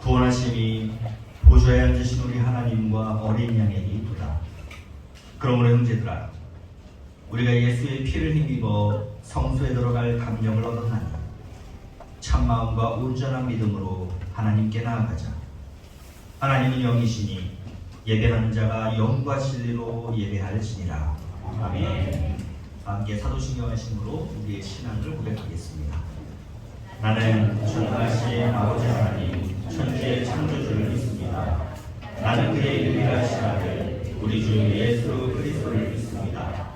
구원하심이 보좌에 앉으신 우리 하나님과 어린 양에게 이쁘다. 그러므로 형제들아, 우리가 예수의 피를 힘입어 성소에 들어갈 감령을 얻었나니 참마음과 온전한 믿음으로 하나님께 나아가자. 하나님은 영이시니 예배하는 자가 영과 진리로 예배할지니라. 아멘. 함께 사도신경 하심으로 우리의 신앙을 고백하겠습니다. 나는 전능하신 아버지 하나님 천지의 창조주를 믿습니다. 나는 그의 유일하신 아들 우리 주 예수 그리스도를 믿습니다.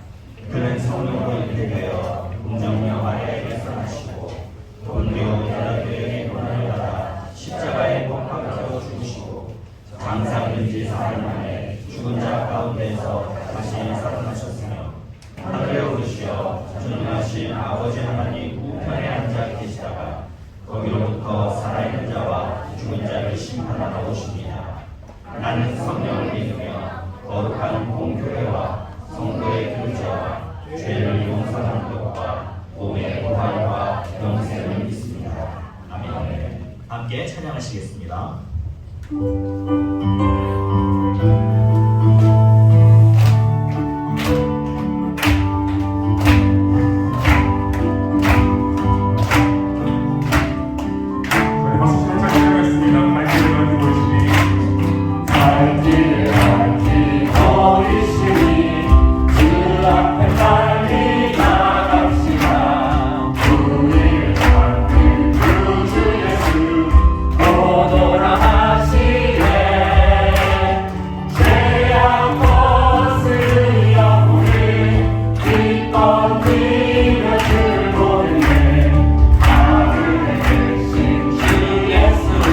그는 성령으로 잉태되어 공정녀 마리아에게서 나시고 본디오 빌라도에게 고난을 받아 십자가에 못 박혀 죽으시고 장사근지 사흘 만에 죽은 자 가운데서 다시 살아나셨으며 하늘에 오르시어 전능하신 아버지 하나님 우편에 앉아 계시다가 거기로부터 살아있는 자와 죽은 자를 심판하러 오십니다. 나는 성령을 믿으며 거룩한 공교회와 성도의 교제와 죄를 용서하는 것과 몸의 부활과 영생을 믿습니다. 아멘. 함께 찬양하시겠습니다. 예수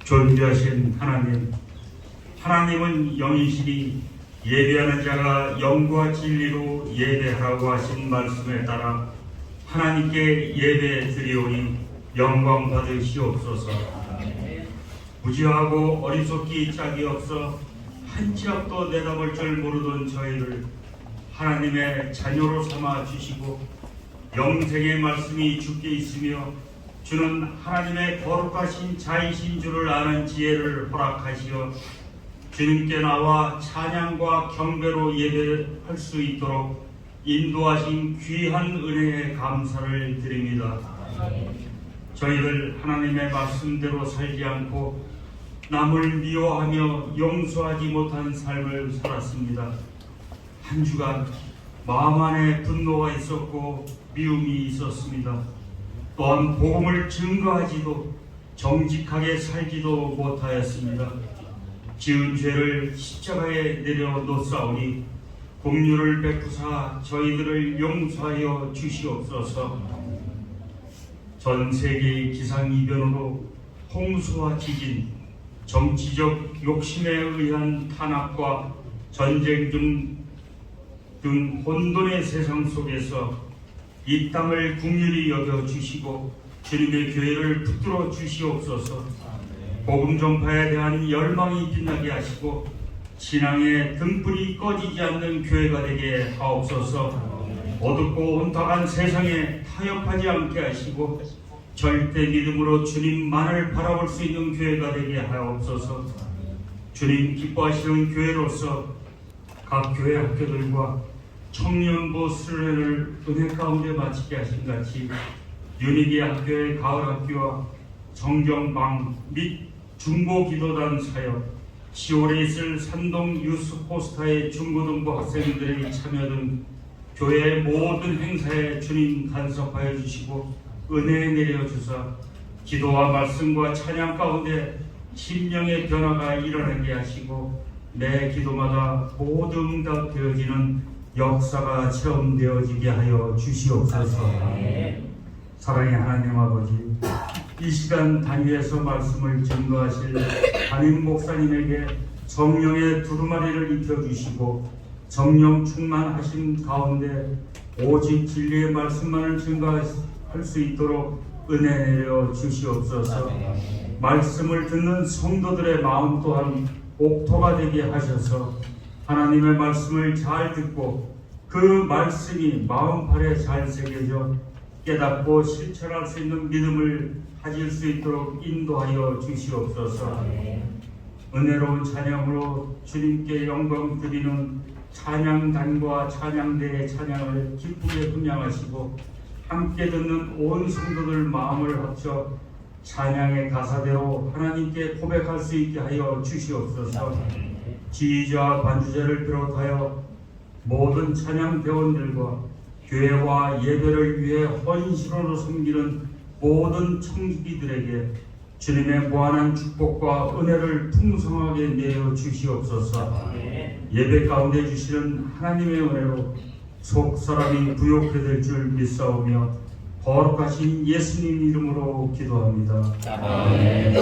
존귀하신 하나님, 하나님은 영이시니 예배하는 자가 영과 진리로 예배하라고 하신 말씀에 따라 하나님께 예배 드리오니 영광 받으시옵소서. 무지하고 어리석기 짝이 없어 한 치 앞도 내다볼 줄 모르던 저희를 하나님의 자녀로 삼아 주시고 영생의 말씀이 주께 있으며 주는 하나님의 거룩하신 자이신 줄을 아는 지혜를 허락하시어 주님께 나와 찬양과 경배로 예배할 수 있도록 인도하신 귀한 은혜에 감사를 드립니다. 저희들 하나님의 말씀대로 살지 않고 남을 미워하며 용서하지 못한 삶을 살았습니다. 한 주간 마음 안에 분노가 있었고 미움이 있었습니다. 또한 복음을 증거하지도 정직하게 살지도 못하였습니다. 지은 죄를 십자가에 내려 놓사오니 긍휼을 베푸사 저희들을 용서하여 주시옵소서. 전 세계의 기상이변으로 홍수와 지진, 정치적 욕심에 의한 탄압과 전쟁 등 혼돈의 세상 속에서 이 땅을 긍휼히 여겨주시고 주님의 교회를 붙들어 주시옵소서. 복음 전파에 대한 열망이 빛나게 하시고 신앙의 등불이 꺼지지 않는 교회가 되게 하옵소서. 어둡고 혼탁한 세상에 타협하지 않게 하시고 절대 믿음으로 주님만을 바라볼 수 있는 교회가 되게 하옵소서. 주님 기뻐하시는 교회로서 각 교회 학교들과 청년부 수련회를 은혜 가운데 마치게 하신 같이 유니기 학교의 가을 학교와 정경방 및 중고기도단 사역, 10월에 있을 산동 유스포스타의 중고등부 학생들의 참여 등 교회의 모든 행사에 주님 간섭하여 주시고 은혜 내려 주사 기도와 말씀과 찬양 가운데 심령의 변화가 일어나게 하시고 매 기도마다 모두 응답되어지는 역사가 체험되어지게 하여 주시옵소서. 사랑의 하나님 아버지, 이 시간 단위에서 말씀을 증거하실 담임 목사님에게 성령의 두루마리를 입혀주시고 성령 충만하신 가운데 오직 진리의 말씀만을 증거할 수 있도록 은혜 내려 주시옵소서. 말씀을 듣는 성도들의 마음 또한 옥토가 되게 하셔서 하나님의 말씀을 잘 듣고 그 말씀이 마음팔에 잘 새겨져 깨닫고 실천할 수 있는 믿음을 가질 수 있도록 인도하여 주시옵소서. 은혜로운 찬양으로 주님께 영광 드리는 찬양단과 찬양대의 찬양을 기쁘게 분양하시고 함께 듣는 온 성도들 마음을 합쳐 찬양의 가사대로 하나님께 고백할 수 있게 하여 주시옵소서. 지휘자 반주자를 비롯하여 모든 찬양 대원들과 교회와 예배를 위해 헌신으로 섬기는 모든 청지기들에게 주님의 무한한 축복과 은혜를 풍성하게 내어 주시옵소서. 예배 가운데 주시는 하나님의 은혜로 속 사람이 부욕해 될 줄 믿사오며 거룩하신 예수님 이름으로 기도합니다. 아멘.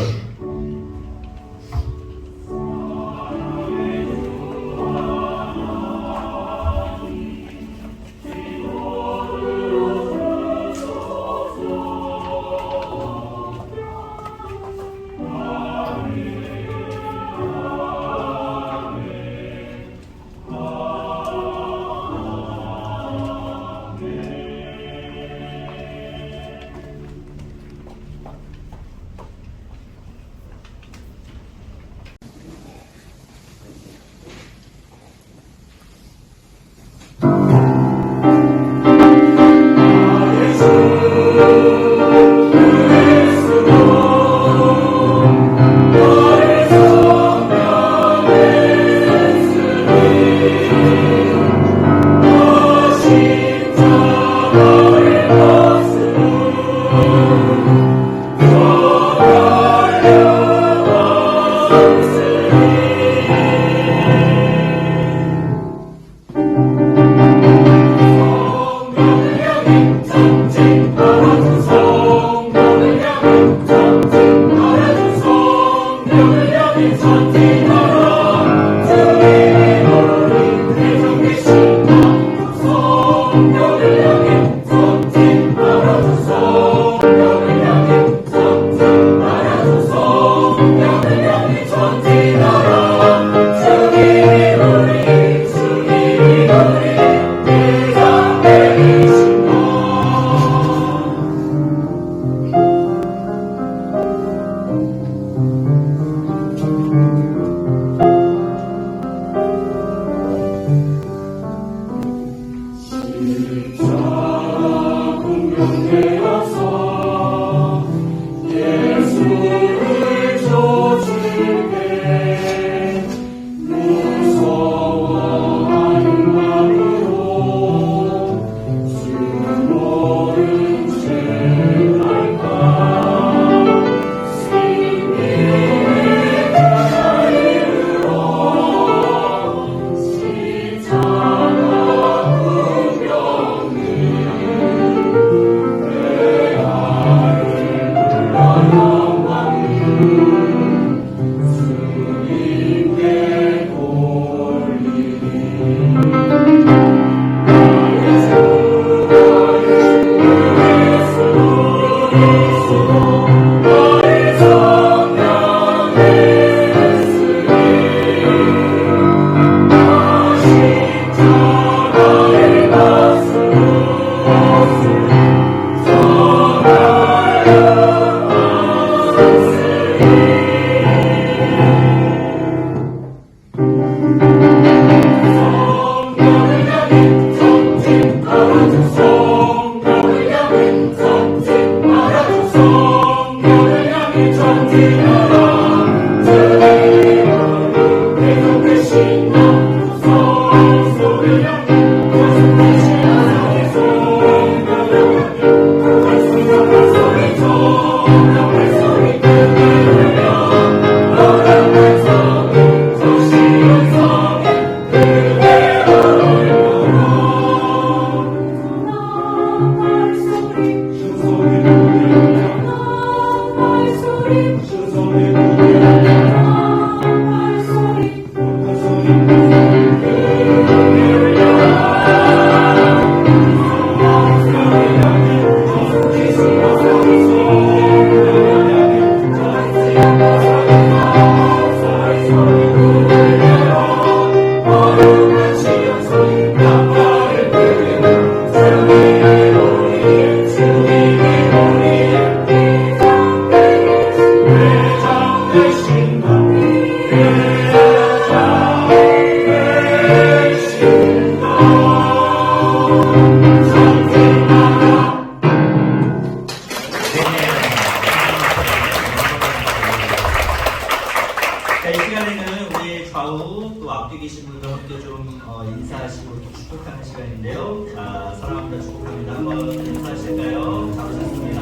한번 인사하실까요? 잡으셨습니다.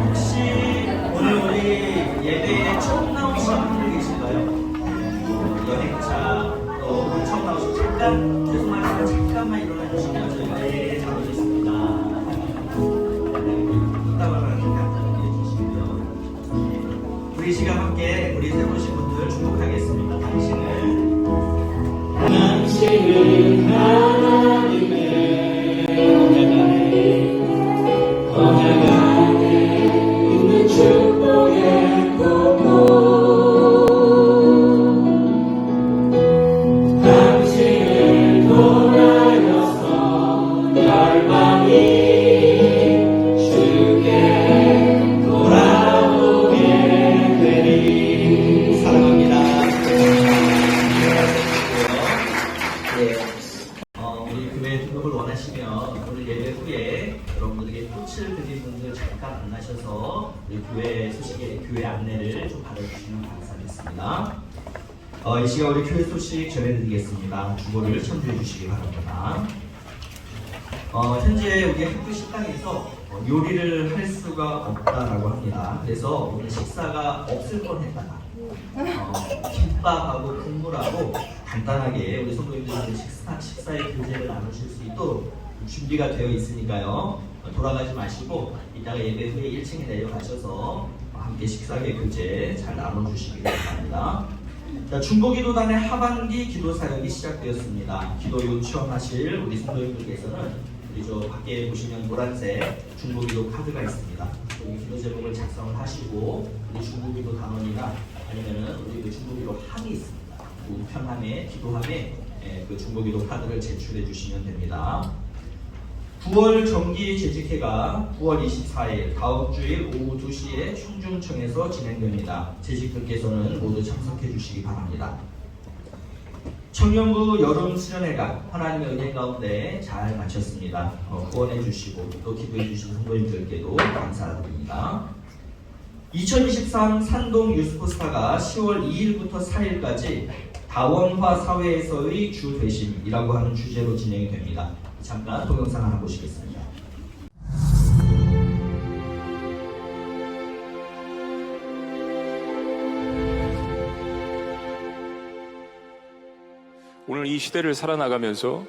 혹시 오늘 우리 예배에 처음 나오신 분들 계신가요? 여행차 또 처음 나오신 잠깐 죄송하지만 잠깐만 일어나 주시면 저희가 예배 잡으겠습니다. 이따가는 깜짝 해주시고요. 우리 시간 함께 우리 세 분신 분들 축복하겠습니다. 당신은 하나님의 언약 안에 있는 축복의 공로 당신을 통하여서 열방이 주께 돌아오게 되리. 사랑합니다. 우리 교회 등록을 원하시면 오늘 예배 후에 여러분들에게 꽃을 드린 분들 잠깐 만나셔서 우리 교회 소식의 교회 안내를 좀 받아주시면 감사하겠습니다. 이 시간 우리 교회 소식 전해드리겠습니다. 주보를 참조해 주시기 바랍니다. 현재 우리 학교 식당에서 요리를 할 수가 없다라고 합니다. 그래서 오늘 식사가 없을 뻔했다가 김밥하고 국물하고 간단하게 우리 성도님들한테 식사의 교제를 나누실 수 있도록 준비가 되어 있으니까요. 돌아가지 마시고 이따가 예배 후에 1층에 내려가셔서 함께 식사의 교제 잘 나눠주시기 바랍니다. 중보기도단의 하반기 기도 사역이 시작되었습니다. 기도 요청하실 우리 성도님들께서는 우리 저 밖에 보시면 노란색 중보기도 카드가 있습니다. 여기 기도 제목을 작성을 하시고 우리 중보기도 단원이나 아니면은 우리 그 중보기도 함이 있습니다. 그 우편함에 기도함에 그 중보기도 카드를 제출해 주시면 됩니다. 9월 정기 재직회가 9월 24일 다음 주일 오후 2시에 충중청에서 진행됩니다. 재직들께서는 모두 참석해 주시기 바랍니다. 청년부 여름 수련회가 하나님의 은혜 가운데 잘 마쳤습니다. 후원해 주시고 또 기도해 주신 성도님들께도 감사드립니다. 2023 산동 유스포스타가 10월 2일부터 4일까지 다원화 사회에서의 주 되심이라고 하는 주제로 진행이 됩니다. 잠깐 동영상 하나 보시겠습니다. 오늘 이 시대를 살아나가면서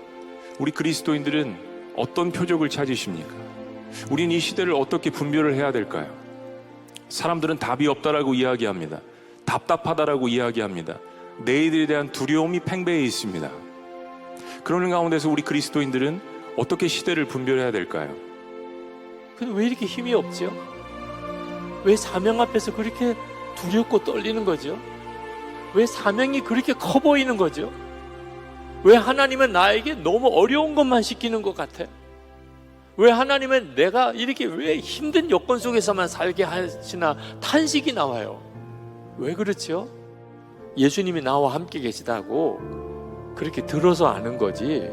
우리 그리스도인들은 어떤 표적을 찾으십니까? 우린 이 시대를 어떻게 분별을 해야 될까요? 사람들은 답이 없다라고 이야기합니다. 답답하다라고 이야기합니다. 내일에 대한 두려움이 팽배해 있습니다. 그러는 가운데서 우리 그리스도인들은 어떻게 시대를 분별해야 될까요? 근데 왜 이렇게 힘이 없죠? 왜 사명 앞에서 그렇게 두렵고 떨리는 거죠? 왜 사명이 그렇게 커 보이는 거죠? 왜 하나님은 나에게 너무 어려운 것만 시키는 것 같아? 왜 하나님은 내가 이렇게 왜 힘든 여건 속에서만 살게 하시나 탄식이 나와요? 왜 그렇죠? 예수님이 나와 함께 계시다고 그렇게 들어서 아는 거지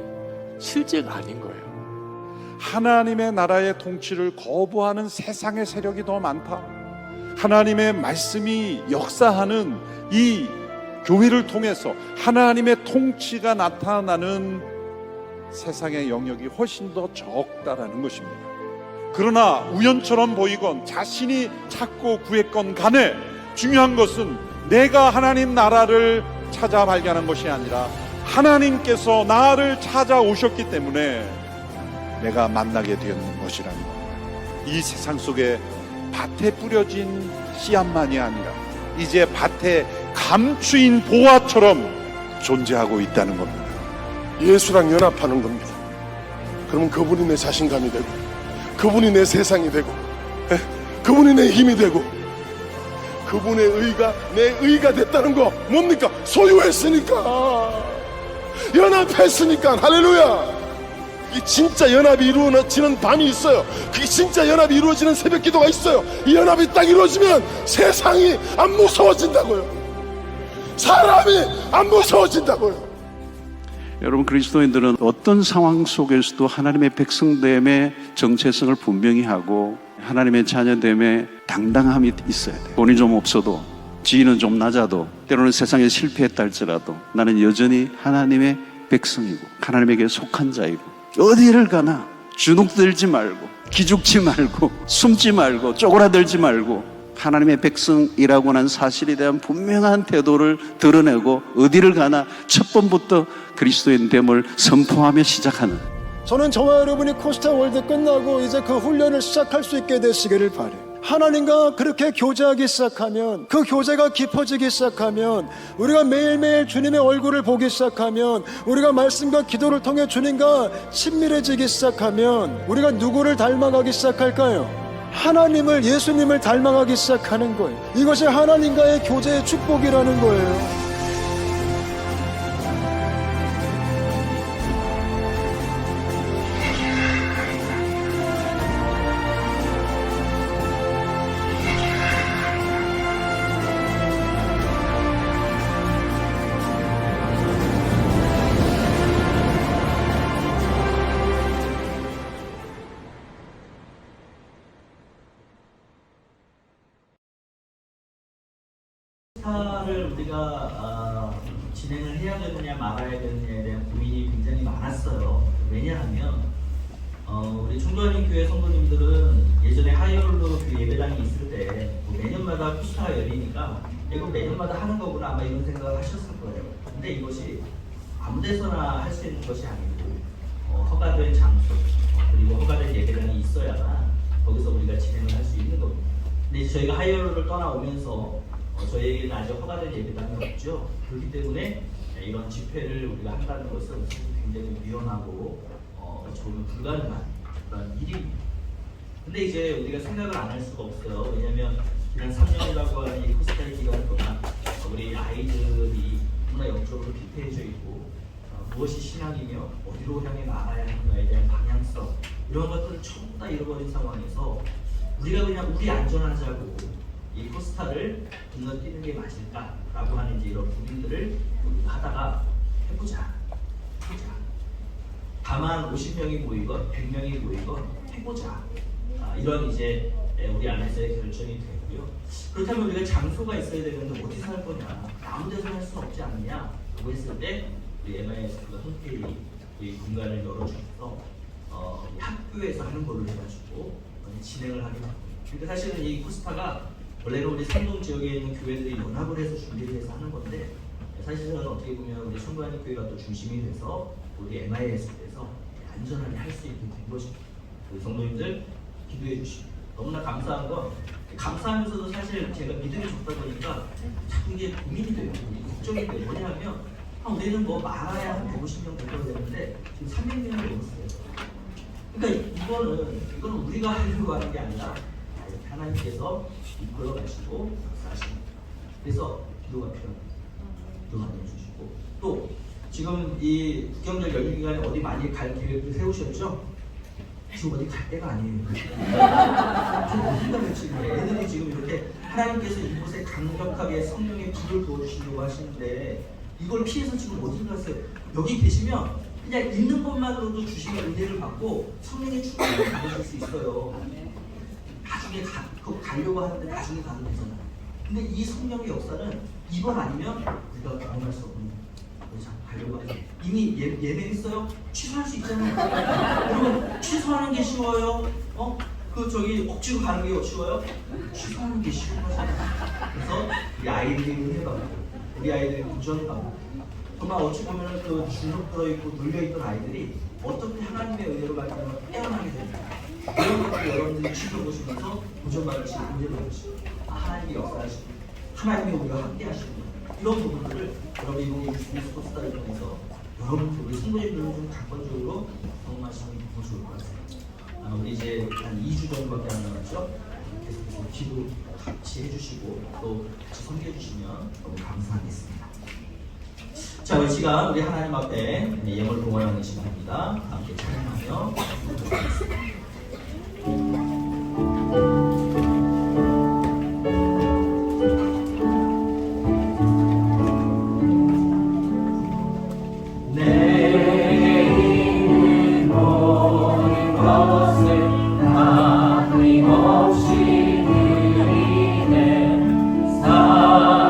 실제가 아닌 거예요. 하나님의 나라의 통치를 거부하는 세상의 세력이 더 많다. 하나님의 말씀이 역사하는 이 교회를 통해서 하나님의 통치가 나타나는 세상의 영역이 훨씬 더 적다라는 것입니다. 그러나 우연처럼 보이건 자신이 찾고 구했건 간에 중요한 것은 내가 하나님 나라를 찾아 발견한 것이 아니라 하나님께서 나를 찾아오셨기 때문에 내가 만나게 되었는 것이라는 겁니다. 이 세상 속에 밭에 뿌려진 씨앗만이 아니라 이제 밭에 감추인 보화처럼 존재하고 있다는 겁니다. 예수랑 연합하는 겁니다. 그러면 그분이 내 자신감이 되고 그분이 내 세상이 되고 그분이 내 힘이 되고 그분의 의가 내 의가 됐다는 거 뭡니까? 소유했으니까, 연합했으니까. 할렐루야. 이 진짜 연합이 이루어지는 밤이 있어요. 그게 진짜 연합이 이루어지는 새벽 기도가 있어요. 이 연합이 딱 이루어지면 세상이 안 무서워진다고요. 사람이 안 무서워진다고요. 여러분, 그리스도인들은 어떤 상황 속에서도 하나님의 백성됨의 정체성을 분명히 하고 하나님의 자녀됨의 당당함이 있어야 돼요. 돈이 좀 없어도, 지위는 좀 낮아도, 때로는 세상에 실패했다 할지라도 나는 여전히 하나님의 백성이고 하나님에게 속한 자이고 어디를 가나 주눅들지 말고 기죽지 말고 숨지 말고 쪼그라들지 말고 하나님의 백성이라고 하는 사실에 대한 분명한 태도를 드러내고 어디를 가나 첫 번부터 그리스도인됨을 선포하며 시작하는, 저는 저와 여러분이 코스타 월드 끝나고 이제 그 훈련을 시작할 수 있게 되시기를 바래요. 하나님과 그렇게 교제하기 시작하면, 그 교제가 깊어지기 시작하면, 우리가 매일매일 주님의 얼굴을 보기 시작하면, 우리가 말씀과 기도를 통해 주님과 친밀해지기 시작하면 우리가 누구를 닮아가기 시작할까요? 하나님을, 예수님을 닮아가기 시작하는 거예요. 이것이 하나님과의 교제의 축복이라는 거예요. 코스타를 우리가 진행을 해야 되느냐 말아야 되느냐에 대한 고민이 굉장히 많았어요. 왜냐하면 우리 총괄님 교회 성도님들은 예전에 하이홀로 그 예배당이 있을 때뭐 매년마다 코스타가 열리니까 이거 매년마다 하는 거구나 아마 이런 생각을 하셨을 거예요. 근데 이것이 아무 데서나 할 수 있는 것이 아니고 허가된 장소 그리고 허가된 예배당이 있어야만 거기서 우리가 진행을 할 수 있는 겁니다. 근데 이제 저희가 하이홀로를 떠나오면서 저희에게는 아직 허가된 예배당이 없죠. 그렇기 때문에 이런 집회를 우리가 한다는 것은 굉장히 위험하고 저는 불가능한 그런 일입니다. 근데 이제 우리가 생각을 안 할 수가 없어요. 왜냐하면 지난 3년이라고 하는 이 코스타의 기간 동안 우리 아이들이 너무나 영적으로 피폐해져 있고 무엇이 신앙이며 어디로 향해 나가야 하는가에 대한 방향성 이런 것들을 전부 다 잃어버린 상황에서 우리가 그냥 우리 안전하자고 이 코스타를 건너뛰는 게 맞을까라고 하는 이제 이런 고민들을 하다가 해보자. 다만 50명이 모이건 100명이 모이건 해보자. 이런 이제 우리 안에서의 결정이 되고요. 그렇다면 우리가 장소가 있어야 되는데 어디서 할 거냐? 아무 데서 할 수는 없지 않느냐라고 했을 때 우리 MIS가 흔쾌히 이 공간을 열어주셔서 학교에서 하는 걸로 해가지고 진행을 하게 됩니다. 그러니까 사실은 이 코스타가 원래는 우리 상동 지역에 있는 교회들이 연합을 해서 준비를 해서 하는 건데 사실은 어떻게 보면 우리 성도하는 교회가 또 중심이 돼서 우리 MIS에서 안전하게 할 수 있게 된 것입니다. 우리 성도님들 기도해 주시고 너무나 감사한 건 감사하면서도 사실 제가 믿음이 적다 보니까 자꾸 이게 고민이 돼요. 걱정이 돼요. 뭐냐면 우리는 뭐 말아야 한 150명 정도 되는데 지금 300명이 넘었어요. 그러니까 이거는 우리가 하려고 하는 게 아니라 하나님께서 이끌어 가시고 역사하십니다. 그래서 기도가 필요합니다. 기도 많이 해주시고 또 지금 이 국경절 연휴 기간에 어디 많이 갈 계획을 세우셨죠? 지금 어디 갈 데가 아니에요. 지금 애들이 지금 이렇게 하나님께서 이곳에 강력하게 성령의 불을 부어주시려고 하시는데 이걸 피해서 지금 어디를 갔어요? 여기 계시면 그냥 있는 것만으로도 주시는 은혜를 받고 성령의 충만을 받으실 수 있어요. 나중에 가려고 하는데 나중에 가는 거잖아요. 근데 이 성령의 역사는 이번 아니면 우리가 경험할 수 없는 거예요. 가려고 하죠. 이미 예매했어요? 취소할 수 있잖아요. 여러분 취소하는 게 쉬워요? 억지로 가는 게 쉬워요? 취소하는 게 쉬운 거잖아요. 그래서 우리 아이들이 은혜 받고 우리 아이들이 구전 받고 정말 어찌 보면 그 주눅 들어있고 눌려있던 아이들이 어떻게 하나님의 은혜로 말미암아 깨어나게 됩니다. 이런 것들 여러분들이 지켜보시면서 도전받으시 은혜를 받으시고 하나님이 역사하시고 하나님이 우리가 함께 하시고 이런 부분들을 여러분이 이번 코스타를 통해서 여러분들 우리 성도님들은 좀 각관적으로 경험하시는 게 너무 좋을 것 같습니다. 우리 이제 한 2주 정도밖에 안 남았죠. 계속해서 기도 같이 해주시고 또 같이 섬겨주시면 너무 감사하겠습니다. 자, 이 시간 우리 하나님 앞에 예물 봉헌하는 시간입니다. 함께 찬양하며 기도하겠습니다.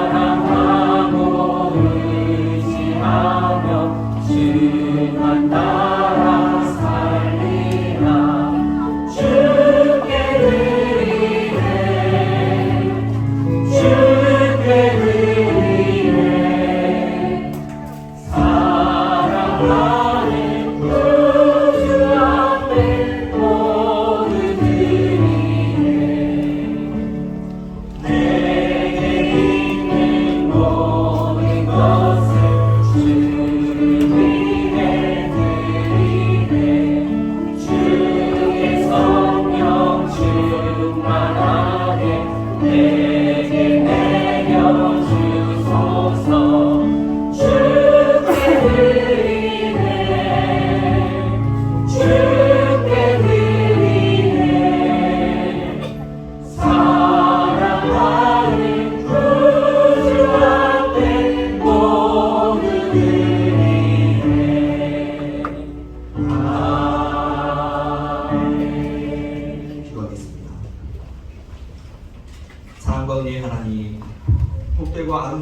사랑하고 의지하며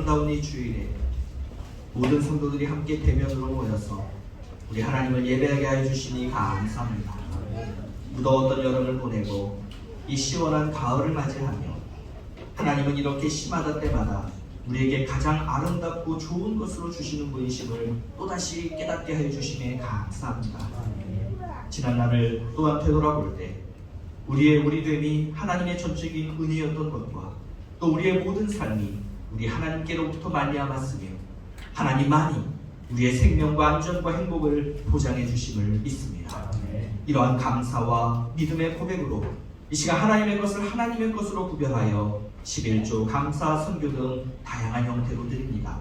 아름다운 이 주일에 모든 성도들이 함께 대면으로 모여서 우리 하나님을 예배하게 하여 주시니 감사합니다. 무더웠던 여름을 보내고 이 시원한 가을을 맞이하며 하나님은 이렇게 심하다 때마다 우리에게 가장 아름답고 좋은 것으로 주시는 분이심을 또다시 깨닫게 하여 주심에 감사합니다. 지난 날을 또한 되돌아볼 때 우리의 우리됨이 하나님의 전적인 은혜였던 것과 또 우리의 모든 삶이 우리 하나님께로부터 말미암았으며 하나님만이 우리의 생명과 안전과 행복을 보장해 주심을 믿습니다. 이러한 감사와 믿음의 고백으로 이 시간 하나님의 것을 하나님의 것으로 구별하여 11조 감사 선교 등 다양한 형태로 드립니다.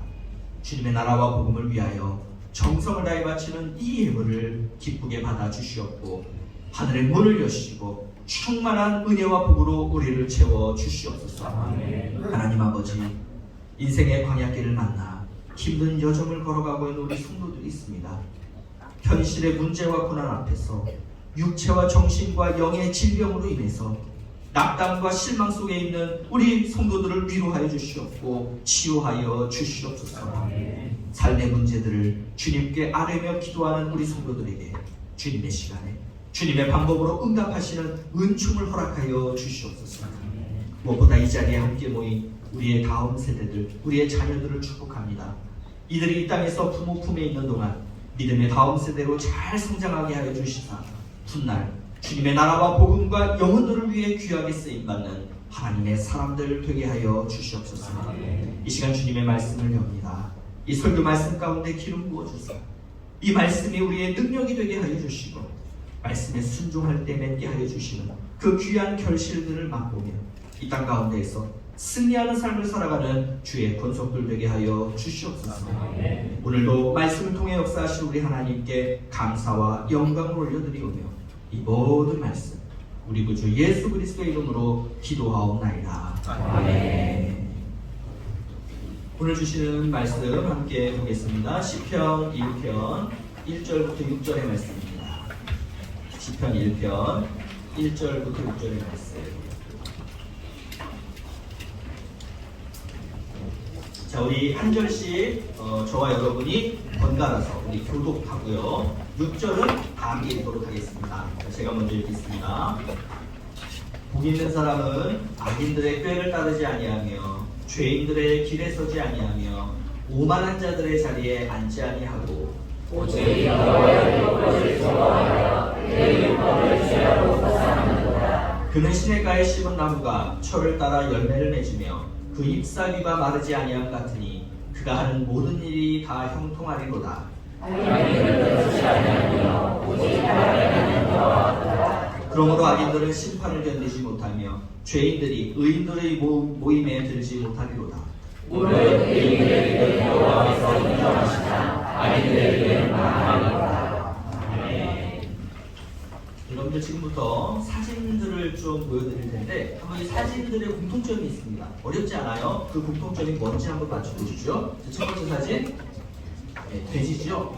주님의 나라와 복음을 위하여 정성을 다해 바치는 이 예물을 기쁘게 받아 주시옵고 하늘의 문을 여시고 충만한 은혜와 복으로 우리를 채워 주시옵소서. 하나님 아버지, 인생의 광야길을 만나 힘든 여정을 걸어가고 있는 우리 성도들이 있습니다. 현실의 문제와 고난 앞에서 육체와 정신과 영의 질병으로 인해서 낙담과 실망 속에 있는 우리 성도들을 위로하여 주시옵고 치유하여 주시옵소서. 삶의 문제들을 주님께 아뢰며 기도하는 우리 성도들에게 주님의 시간에 주님의 방법으로 응답하시는 은총을 허락하여 주시옵소서. 무엇보다 이 자리에 함께 모인 우리의 다음 세대들, 우리의 자녀들을 축복합니다. 이들이 이 땅에서 부모 품에 있는 동안 믿음의 다음 세대로 잘 성장하게 하여 주시사 훗날 주님의 나라와 복음과 영혼들을 위해 귀하게 쓰임받는 하나님의 사람들 되게 하여 주시옵소서. 이 시간 주님의 말씀을 엽니다. 이 설교 말씀 가운데 기름 부어주사 이 말씀이 우리의 능력이 되게 하여 주시고 말씀에 순종할 때 맺게 하여 주시는 그 귀한 결실들을 맛보며 이 땅 가운데에서 승리하는 삶을 살아가는 주의 권속들 되게 하여 주시옵소서. 오늘도 말씀을 통해 역사하신 우리 하나님께 감사와 영광을 올려드리오며 이 모든 말씀 우리 구주 예수 그리스도의 이름으로 기도하옵나이다. 아멘. 오늘 주시는 말씀 함께 보겠습니다. 시편 1편 1절부터 6절의 말씀입니다. 시편 1편 1절부터 6절의 말씀. 자, 우리 한 절씩 저와 여러분이 번갈아서 우리 교독하고요. 6절은 다 함께 읽도록 하겠습니다. 제가 먼저 읽겠습니다. 복 있는 사람은 악인들의 꾀를 따르지 아니하며 죄인들의 길에 서지 아니하며 오만한 자들의 자리에 앉지 아니하고 오직 여호와의 율법을 좋아하여 그의 율법을 죄하고 사랑하는도다. 그는 시냇가에 심은 나무가 철을 따라 열매를 맺으며 그 잎사귀가 마르지 아니함 같으니 그가 하는 모든 일이 다 형통하리로다. 그러므로 악인들은 심판을 견디지 못하며 죄인들이 의인들의 모임에 들지 못하리로다. 무릇 의인들의 길은 여호와께서 인정하시나 악인들의 길은 망하리로다. 여러분들 지금부터 사진들을 좀 보여드릴 텐데 한번 이 사진들의 공통점이 있습니다. 어렵지 않아요. 그 공통점이 뭔지 한번 맞춰보시죠. 첫 번째 사진 돼지죠.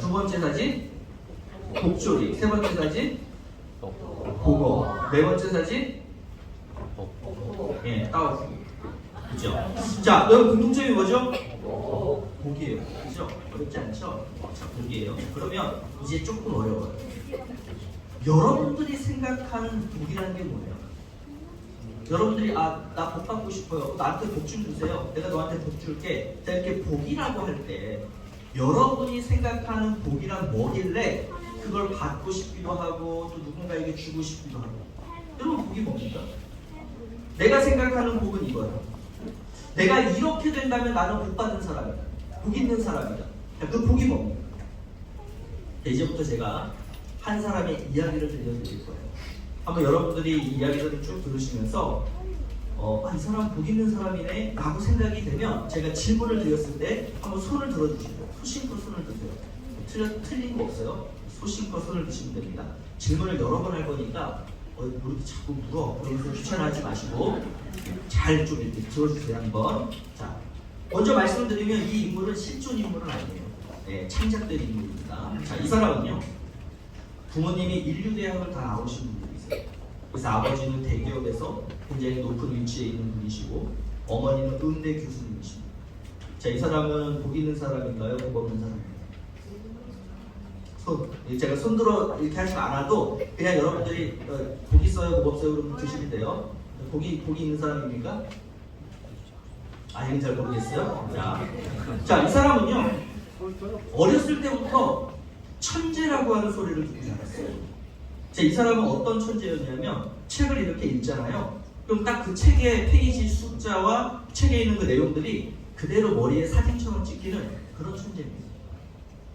두 번째 사진 복조리. 세 번째 사진 보거. 네 번째 사진 따오기. 그죠? 자, 여러분 공통점이 뭐죠? 복이에요. 그죠? 어렵지 않죠? 자, 복이에요. 그러면 이제 조금 어려워요. 여러분들이 생각하는 복이라는 게 뭐예요? 여러분들이 나 복 받고 싶어요. 나한테 복 좀 주세요. 내가 너한테 복 줄게. 자, 이렇게 복이라고 할 때 여러분이 생각하는 복이란 뭐길래 그걸 받고 싶기도 하고 또 누군가에게 주고 싶기도 하고. 여러분 복이 뭡니까? 내가 생각하는 복은 이거예요. 내가 이렇게 된다면 나는 복 받는 사람이다. 복 있는 사람이다. 자, 그 복이 뭡니까? 이제부터 제가 한 사람의 이야기를 들려드릴 거예요. 한번 여러분들이 이 이야기를 쭉 들으시면서 이 사람 복 있는 사람이네 라고 생각이 되면 제가 질문을 드렸을 때 한번 손을 들어주시고요. 소신껏 손을 드세요. 틀린 거 없어요. 소신껏 손을 드시면 됩니다. 질문을 여러 번 할 거니까 뭐 이렇게 자꾸 물어 그러면서 귀찮아하지 마시고 잘 좀 이렇게 들어주세요. 한번. 자, 먼저 말씀을 드리면 이 인물은 실존 인물은 아니에요. 네, 창작된 인물입니다. 자, 이 사람은요. 부모님이 인류대학을 다 나오신 분들이세요. 그래서 아버지는 대기업에서 굉장히 높은 위치에 있는 분이시고 어머니는 음대 교수님이십니다. 자, 이 사람은 복 있는 사람인가요? 복 없는 사람인가요? 제가 손들어 이렇게 하지 않아도 그냥 여러분들이 복 있어요, 복 없어요 그러면 드시면 돼요. 복이 있는 사람입니까? 아직은 잘 모르겠어요. 자, 이 사람은요 어렸을 때부터 천재라고 하는 소리를 듣고 자랐어요. 자, 이 사람은 어떤 천재였냐면 책을 이렇게 읽잖아요. 그럼 딱 그 책의 페이지 숫자와 책에 있는 그 내용들이 그대로 머리에 사진처럼 찍히는 그런 천재입니다.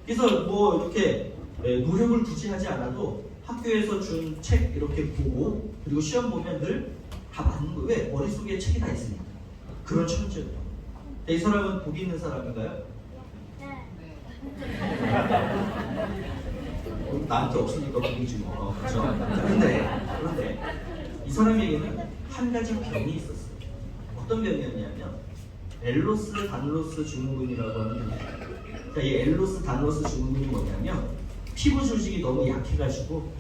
그래서 뭐 이렇게 노력을 굳이 하지 않아도 학교에서 준 책 이렇게 보고 그리고 시험 보면 늘 다 맞는 거예요. 왜? 머릿속에 책이 다 있으니까. 그런 천재예요. 이 사람은 복 있는 사람인가요? 나한테 없으니까 복이지 뭐. 그렇죠? 그런데 이 사람에게는 한 가지 병이 있었어요. 어떤 병이었냐면 엘로스 단로스 증후군이라고 하는 병이에요. 이 엘로스 단로스 증후군이 뭐냐면 피부 조직이 너무 약해가지고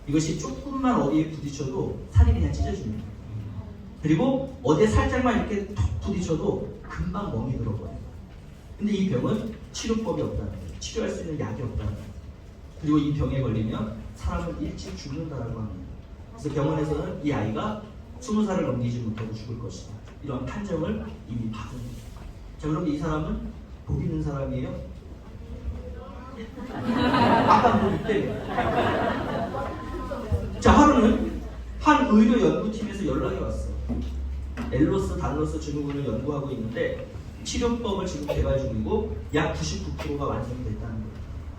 이것이 조금만 어디에 부딪혀도 살이 그냥 찢어집니다. 그리고 어디에 살짝만 이렇게 톡 부딪혀도 금방 멍이 들어버려요. 근데 이 병은 치료법이 없다는 거예요. 치료할 수 있는 약이 없다는 거예요. 그리고 이 병에 걸리면 사람은 일찍 죽는다라고 합니다. 그래서 병원에서는 이 아이가 20살을 넘기지 못하고 죽을 것이다. 이런 판정을 이미 받은 거예요. 자, 그럼 이 사람은 복 있는 사람이에요? 아까 뭐 때문에. 자, 하루는 한 의료 연구팀에서 연락이 왔어요. 엘로스 단로스 증후군을 연구하고 있는데 치료법을 지금 개발 중이고 약 99%가 완성이 됐다는 거예요.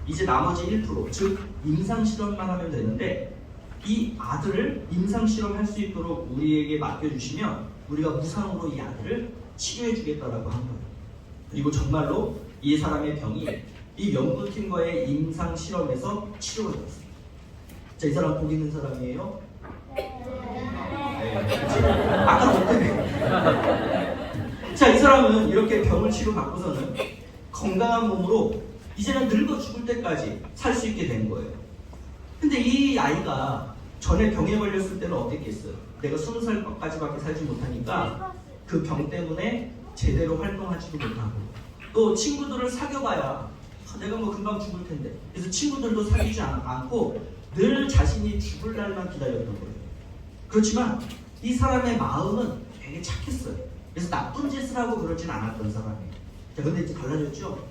이제 나머지 1%, 즉 임상실험만 하면 되는데 이 아들을 임상실험할 수 있도록 우리에게 맡겨주시면 우리가 무상으로 이 아들을 치료해 주겠다라고 한 거예요. 그리고 정말로 이 사람의 병이 이 연구팀과의 임상실험에서 치료가 됐어요. 자, 이 사람 복 있는 사람이에요? 아까 못했네. 자, 이 사람은 이렇게 병을 치료받고서는 건강한 몸으로 이제는 늙어 죽을 때까지 살 수 있게 된 거예요. 근데 이 아이가 전에 병에 걸렸을 때는 어땠겠어요? 내가 20살까지밖에 살지 못하니까 그 병 때문에 제대로 활동하지도 못하고 또 친구들을 사귀어봐야 내가 뭐 금방 죽을 텐데 그래서 친구들도 사귀지 않고 늘 자신이 죽을 날만 기다렸던 거예요. 그렇지만 이 사람의 마음은 되게 착했어요. 그래서 나쁜 짓을 하고 그러진 않았던 사람이에요. 자, 근데 이제 달라졌죠?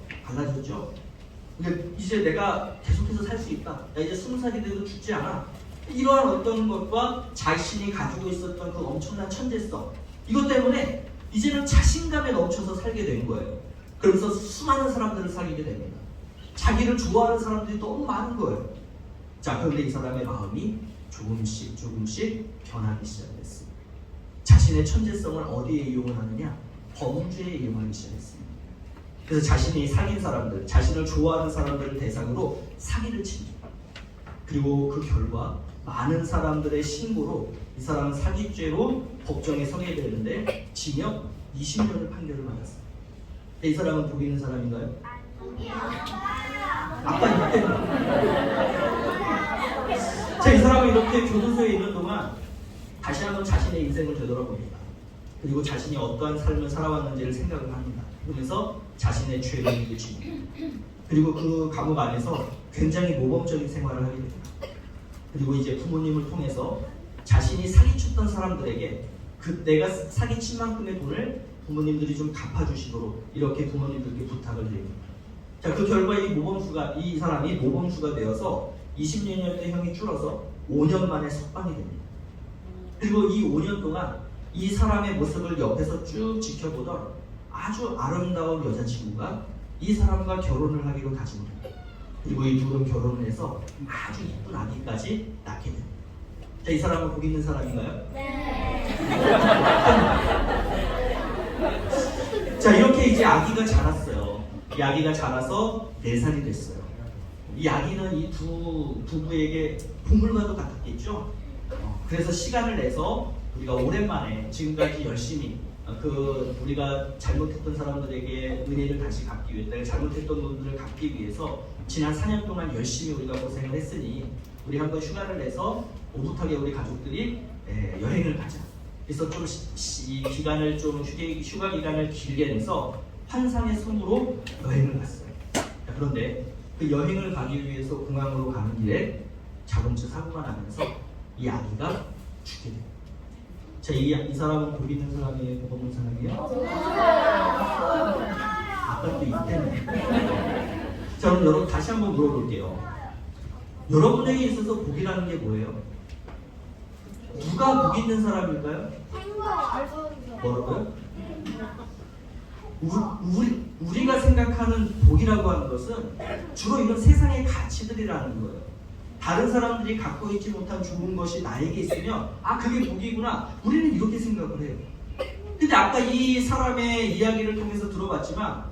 근데 이제 내가 계속해서 살 수 있다. 나 이제 20살이 돼도 죽지 않아. 이러한 어떤 것과 자신이 가지고 있었던 그 엄청난 천재성, 이것 때문에 이제는 자신감에 넘쳐서 살게 된 거예요. 그러면서 수많은 사람들을 사귀게 됩니다. 자기를 좋아하는 사람들이 너무 많은 거예요. 자, 그런데 이 사람의 마음이 조금씩 변하기 시작했습니다. 자신의 천재성을 어디에 이용을 하느냐? 범죄에 이용하기 시작했습니다. 그래서 자신이 사귄 사람들, 자신을 좋아하는 사람들을 대상으로 사기를 칩니다. 그리고 그 결과 많은 사람들의 신고로 이 사람은 사기죄로 법정에 서게 되는데 징역 20년을 판결을 받았습니다. 이 사람은 복 있는 사람인가요? 아까 이때 자, 이 사람은 이렇게 교도소에 있는 동안 다시 한번 자신의 인생을 되돌아봅니다. 그리고 자신이 어떠한 삶을 살아왔는지를 생각을 합니다. 그러면서 자신의 죄를 뉘우치고 그리고 그 감옥 안에서 굉장히 모범적인 생활을 하게 됩니다. 그리고 이제 부모님을 통해서 자신이 사기쳤던 사람들에게 그 내가 사기친 만큼의 돈을 부모님들이 좀 갚아주시도록 이렇게 부모님들께 부탁을 드립니다. 자, 그 결과 이 사람이 모범수가 되어서 20년여대 형이 줄어서 5년 만에 석방이 됩니다. 그리고 이 5년 동안 이 사람의 모습을 옆에서 쭉 지켜보던 아주 아름다운 여자친구가 이 사람과 결혼을 하기로 다짐을 합니다. 그리고 이 둘은 결혼을 해서 아주 이쁜 아기까지 낳게 됩니다. 자, 이 사람은 복 있는 사람인가요? 네. 자, 이렇게 이제 아기가 자랐어요. 이 아기가 자라서 4살이 됐어요. 이 아기는 이 두 부부에게 보물과도 같았겠죠. 그래서 시간을 내서 우리가 오랜만에 지금까지 열심히 우리가 잘못했던 사람들에게 은혜를 다시 갚기 위해 내가 잘못했던 분들을 갚기 위해서 지난 4년 동안 열심히 우리가 고생을 했으니 우리 한번 휴가를 내서 오붓하게 우리 가족들이 여행을 가자. 그래서 좀 이 기간을 좀 휴가 기간을 길게 내서 환상의 섬으로 여행을 갔어요. 자, 그런데 그 여행을 가기 위해서 공항으로 가는 길에 자동차 사고가 나면서 이 아기가 죽게 돼요. 자, 이 사람은 복 있는 사람이에요? 복 없는 사람이에요? 아까 또 이때네. 자, 그럼 여러분 다시 한번 물어볼게요. 여러분에게 있어서 복이라는 게 뭐예요? 누가 복 있는 사람일까요? 뭐라고요? 우리가 생각하는 복이라고 하는 것은 주로 이런 세상의 가치들이라는 거예요. 다른 사람들이 갖고 있지 못한 좋은 것이 나에게 있으면 아, 그게 복이구나. 우리는 이렇게 생각을 해요. 근데 아까 이 사람의 이야기를 통해서 들어봤지만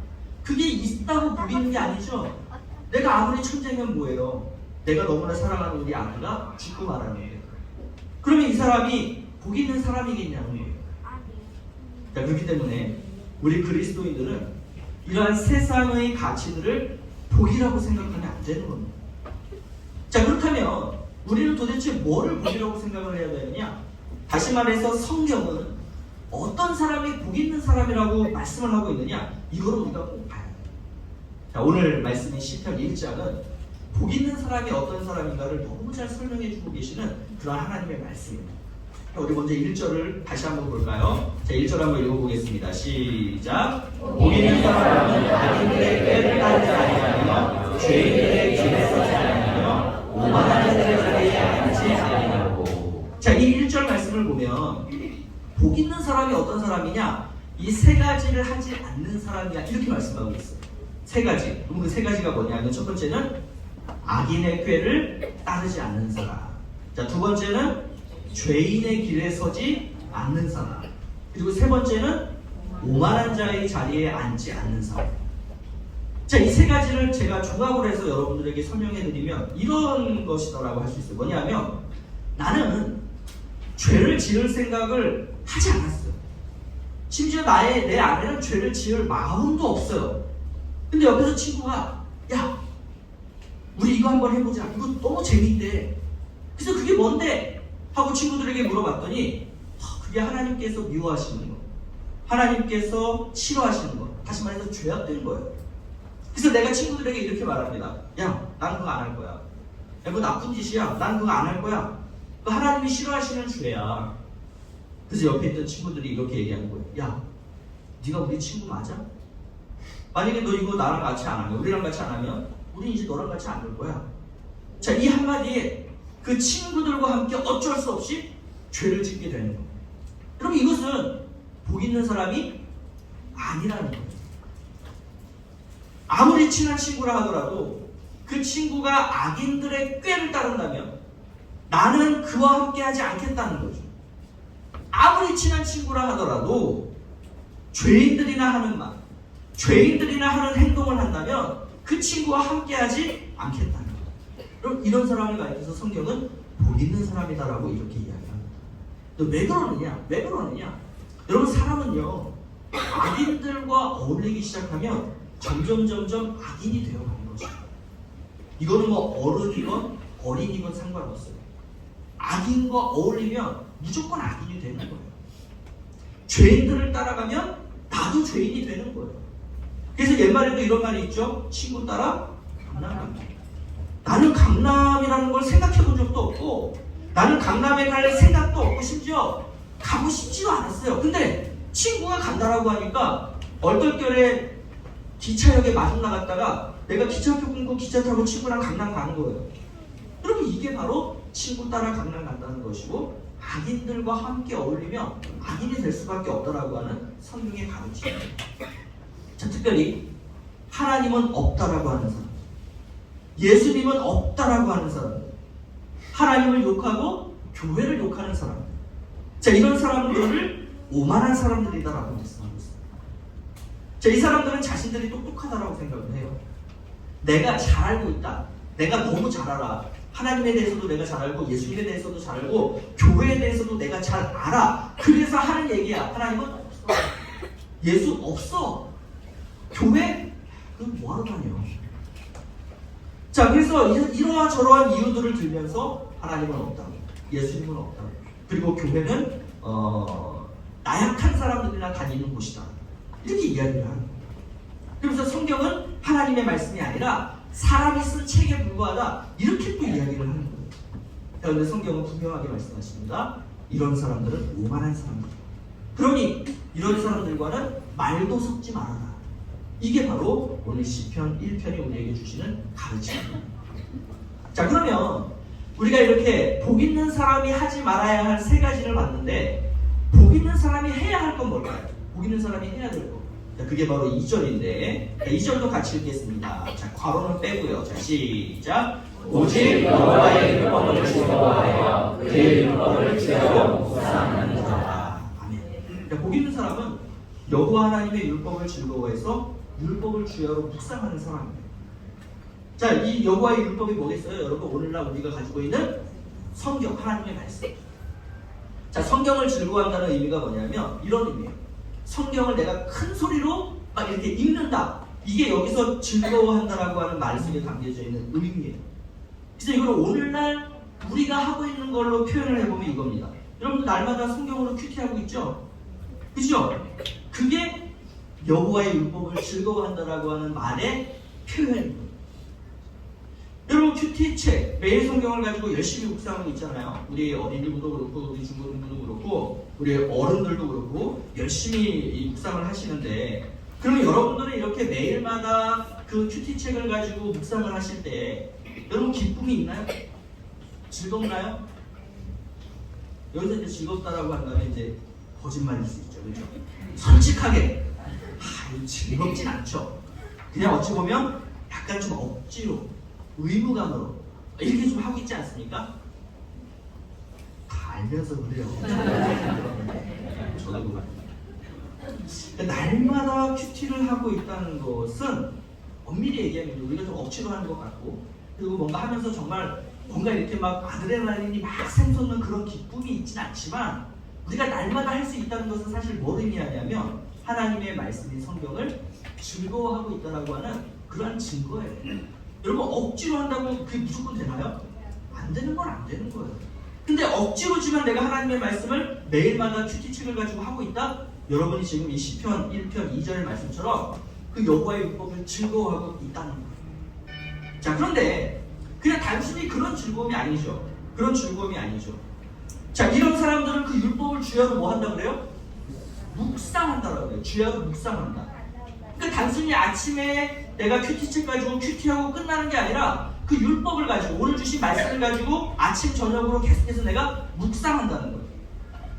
그게 있다고 복 있는 게 아니죠. 내가 아무리 천재면 뭐예요? 내가 너무나 사랑하는 우리 아내가 죽고 말하는 거예요. 그러면 이 사람이 복 있는 사람이겠냐는 거예요. 자, 그렇기 때문에 우리 그리스도인들은 이러한 세상의 가치들을 복이라고 생각하면 안 되는 겁니다. 자, 그렇다면 우리는 도대체 뭐를 복이라고 생각을 해야 되느냐? 다시 말해서 성경은 어떤 사람이 복 있는 사람이라고 말씀을 하고 있느냐? 이거를 우리가 꼭 봐야 돼요. 자, 오늘 말씀인 시편 1장은 복 있는 사람이 어떤 사람인가를 너무 잘 설명해 주고 계시는 그런 하나님의 말씀입니다. 우리 먼저 1절을 다시 한번 볼까요? 자, 1절 한번 읽어보겠습니다. 시작. 복 있는 사람은 악인들의 꾀를 따르지 아니하며 죄인들의 길에 서지 아니하며 오만한 자들의 자리에 앉지 아니하고. 자, 이 1절 말씀을 보면 복 있는 사람이 어떤 사람이냐? 이 세 가지를 하지 않는 사람이야, 이렇게 말씀하고 있어요. 세 가지. 그럼 그 세 가지가 뭐냐면 첫 번째는 악인의 꾀를 따르지 않는 사람. 자, 두 번째는 죄인의 길에 서지 않는 사람. 그리고 세 번째는 오만한 자의 자리에 앉지 않는 사람. 자, 이 세 가지를 제가 종합을 해서 여러분들에게 설명해 드리면 이런 것이더라고 할 수 있어요. 뭐냐면 나는 죄를 지을 생각을 하지 않았어요. 심지어 내 안에는 죄를 지을 마음도 없어요. 근데 옆에서 친구가 야, 우리 이거 한번 해보자. 이거 너무 재밌대. 그래서 그게 뭔데? 하고 친구들에게 물어봤더니 그게 하나님께서 미워하시는 거, 하나님께서 싫어하시는 거, 다시 말해서 죄악된 거예요. 그래서 내가 친구들에게 이렇게 말합니다. 야, 난 그거 안 할 거야. 야, 그거 나쁜 짓이야. 난 그거 안 할 거야. 그거 하나님이 싫어하시는 죄야. 그래서 옆에 있던 친구들이 이렇게 얘기하는 거예요. 야, 네가 우리 친구 맞아? 만약에 너 이거 나랑 같이 안 하면, 우리랑 같이 안 하면 우리 이제 너랑 같이 안 할 거야. 자, 이 한마디에 그 친구들과 함께 어쩔 수 없이 죄를 짓게 되는 겁니다. 여러분, 이것은 복 있는 사람이 아니라는 거예요. 아무리 친한 친구라 하더라도 그 친구가 악인들의 꾀를 따른다면 나는 그와 함께 하지 않겠다는 거죠. 아무리 친한 친구라 하더라도 죄인들이나 하는 말, 죄인들이나 하는 행동을 한다면 그 친구와 함께 하지 않겠다는 거예요. 그럼 이런 사람을 가리켜서 성경은 복 있는 사람이다라고 이렇게 이야기합니다. 왜 그러느냐? 왜 그러느냐? 여러분, 사람은요, 악인들과 어울리기 시작하면 점점 악인이 되어가는 것입니다. 이거는 뭐 어른이건 어린이건 상관없어요. 악인과 어울리면 무조건 악인이 되는 거예요. 죄인들을 따라가면 나도 죄인이 되는 거예요. 그래서 옛말에도 이런 말이 있죠. 친구 따라 강남 간다. 나는 강남이라는 걸 생각해 본 적도 없고 나는 강남에 갈 생각도 없고 심지어 가고 싶지도 않았어요. 근데 친구가 간다라고 하니까 얼떨결에 기차역에 마중 나갔다가 내가 기차표 끊고 기차 타고 친구랑 강남 가는 거예요. 그러면 이게 바로 친구 따라 강남 간다는 것이고 악인들과 함께 어울리면 악인이 될 수밖에 없다라고 하는 성경의 가르침입니다. 자, 특별히 하나님은 없다라고 하는 사람, 예수님은 없다라고 하는 사람, 하나님을 욕하고 교회를 욕하는 사람, 자, 이런 사람들을 오만한 사람들이다라고 말씀하고 있습니다. 자, 이 사람들은 자신들이 똑똑하다라고 생각을 해요. 내가 잘 알고 있다. 내가 너무 잘 알아. 하나님에 대해서도 내가 잘 알고 예수님에 대해서도 잘 알고 교회에 대해서도 내가 잘 알아. 그래서 하는 얘기야. 하나님은 없어. 예수 없어. 교회? 그럼 뭐하러 다녀? 자, 그래서 이러한 저러한 이유들을 들면서 하나님은 없다고, 예수님은 없다고, 그리고 교회는 나약한 사람들이나 다니는 곳이다, 이렇게 이야기를 하는 거예요. 그래서 성경은 하나님의 말씀이 아니라 사람이 쓴 책에 불과하다 이렇게 또 이야기를 하는 거예요. 그런데 성경은 분명하게 말씀하십니다. 이런 사람들은 오만한 사람들. 그러니 이런 사람들과는 말도 섞지 말아라. 이게 바로 오늘 시편 1편이 우리에게 주시는 가르침입니다. 자, 그러면 우리가 이렇게 복 있는 사람이 하지 말아야 할 세 가지를 봤는데 복 있는 사람이 해야 할 건 뭘까요? 복 있는 사람이 해야 될 거. 자, 그게 바로 2절인데 2절도 같이 읽겠습니다. 자, 괄호는 빼고요. 자, 시작. 오직 여호와의 율법을 즐거워하여 그의 율법을 지키고 묵상하는 자라. 아멘. 그러니까 복 있는 사람은 여호와 하나님의 율법을 즐거워해서 율법을 주야로 묵상하는 사람입니다. 자, 이 여호와의 율법이 뭐겠어요? 여러분, 오늘날 우리가 가지고 있는 성경, 하나님의 말씀. 자, 성경을 즐거워한다는 의미가 뭐냐면 이런 의미예요. 성경을 내가 큰 소리로 막 이렇게 읽는다. 이게 여기서 즐거워한다라고 하는 말 속에 담겨져 있는 의미예요. 그래서 이걸 오늘날 우리가 하고 있는 걸로 표현을 해보면 이겁니다. 여러분들 날마다 성경으로 큐티하고 있죠? 그죠? 그게 여호와의 율법을 즐거워한다라고 하는 말의 표현입니다. 여러분, 큐티책, 매일 성경을 가지고 열심히 묵상하고 있잖아요. 우리 어린이부도 그렇고 우리 중고등부도 그렇고 우리 어른들도 그렇고 열심히 이 묵상을 하시는데, 그러면 여러분들은 이렇게 매일마다 그 큐티책을 가지고 묵상을 하실 때 여러분 기쁨이 있나요? 즐겁나요? 여기서 이제 즐겁다라고 한다면 이제 거짓말일 수 있죠. 그렇죠? 솔직하게 이거 즐겁진 않죠. 그냥 어찌 보면 약간 좀 억지로 의무감으로 이렇게 좀 하고 있지 않습니까? 다 알면서 그래요. 저도 날마다 큐티를 하고 있다는 것은 엄밀히 얘기하면 우리가 좀 억지로 하는 것 같고, 그리고 뭔가 하면서 정말 뭔가 이렇게 막 아드레날린이 막 샘솟는 그런 기쁨이 있진 않지만, 우리가 날마다 할 수 있다는 것은 사실 뭘 의미하냐면 하나님의 말씀인 성경을 즐거워하고 있다라고 하는 그러한 증거예요. 여러분, 억지로 한다고 그게 무조건 되나요? 안 되는 건 안 되는 거예요. 근데 억지로지만 내가 하나님의 말씀을 매일마다 큐티책을 가지고 하고 있다? 여러분이 지금 이 시편 1편 2절 말씀처럼 그 여호와의 율법을 즐거워하고 있다는 거예요. 자, 그런데 그냥 단순히 그런 즐거움이 아니죠. 그런 즐거움이 아니죠. 자, 이런 사람들은 그 율법을 주야로 뭐 한다 그래요? 묵상한다라고 그래요. 주야로 묵상한다. 그러니까 단순히 아침에 내가 큐티책 가지고 큐티하고 끝나는 게 아니라 그 율법을 가지고, 오늘 주신 말씀을 가지고 아침 저녁으로 계속해서 내가 묵상한다는 거예요.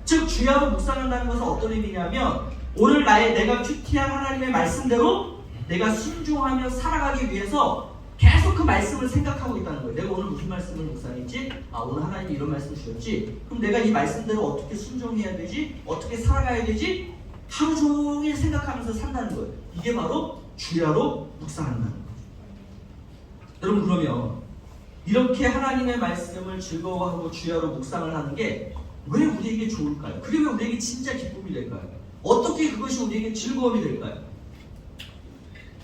즉, 주야로 묵상한다는 것은 어떤 의미냐면 오늘 내가 큐티한 하나님의 말씀대로 내가 순종하며 살아가기 위해서 계속 그 말씀을 생각하고 있다는 거예요. 내가 오늘 무슨 말씀을 묵상했지? 오늘 하나님이 이런 말씀을 주셨지? 그럼 내가 이 말씀대로 어떻게 순종해야 되지? 어떻게 살아가야 되지? 하루 종일 생각하면서 산다는 거예요. 이게 바로 주야로 묵상한다는 거예요. 여러분, 그러면 이렇게 하나님의 말씀을 즐거워하고 주야로 묵상을 하는 게 왜 우리에게 좋을까요? 그게 왜 우리에게 진짜 기쁨이 될까요? 어떻게 그것이 우리에게 즐거움이 될까요?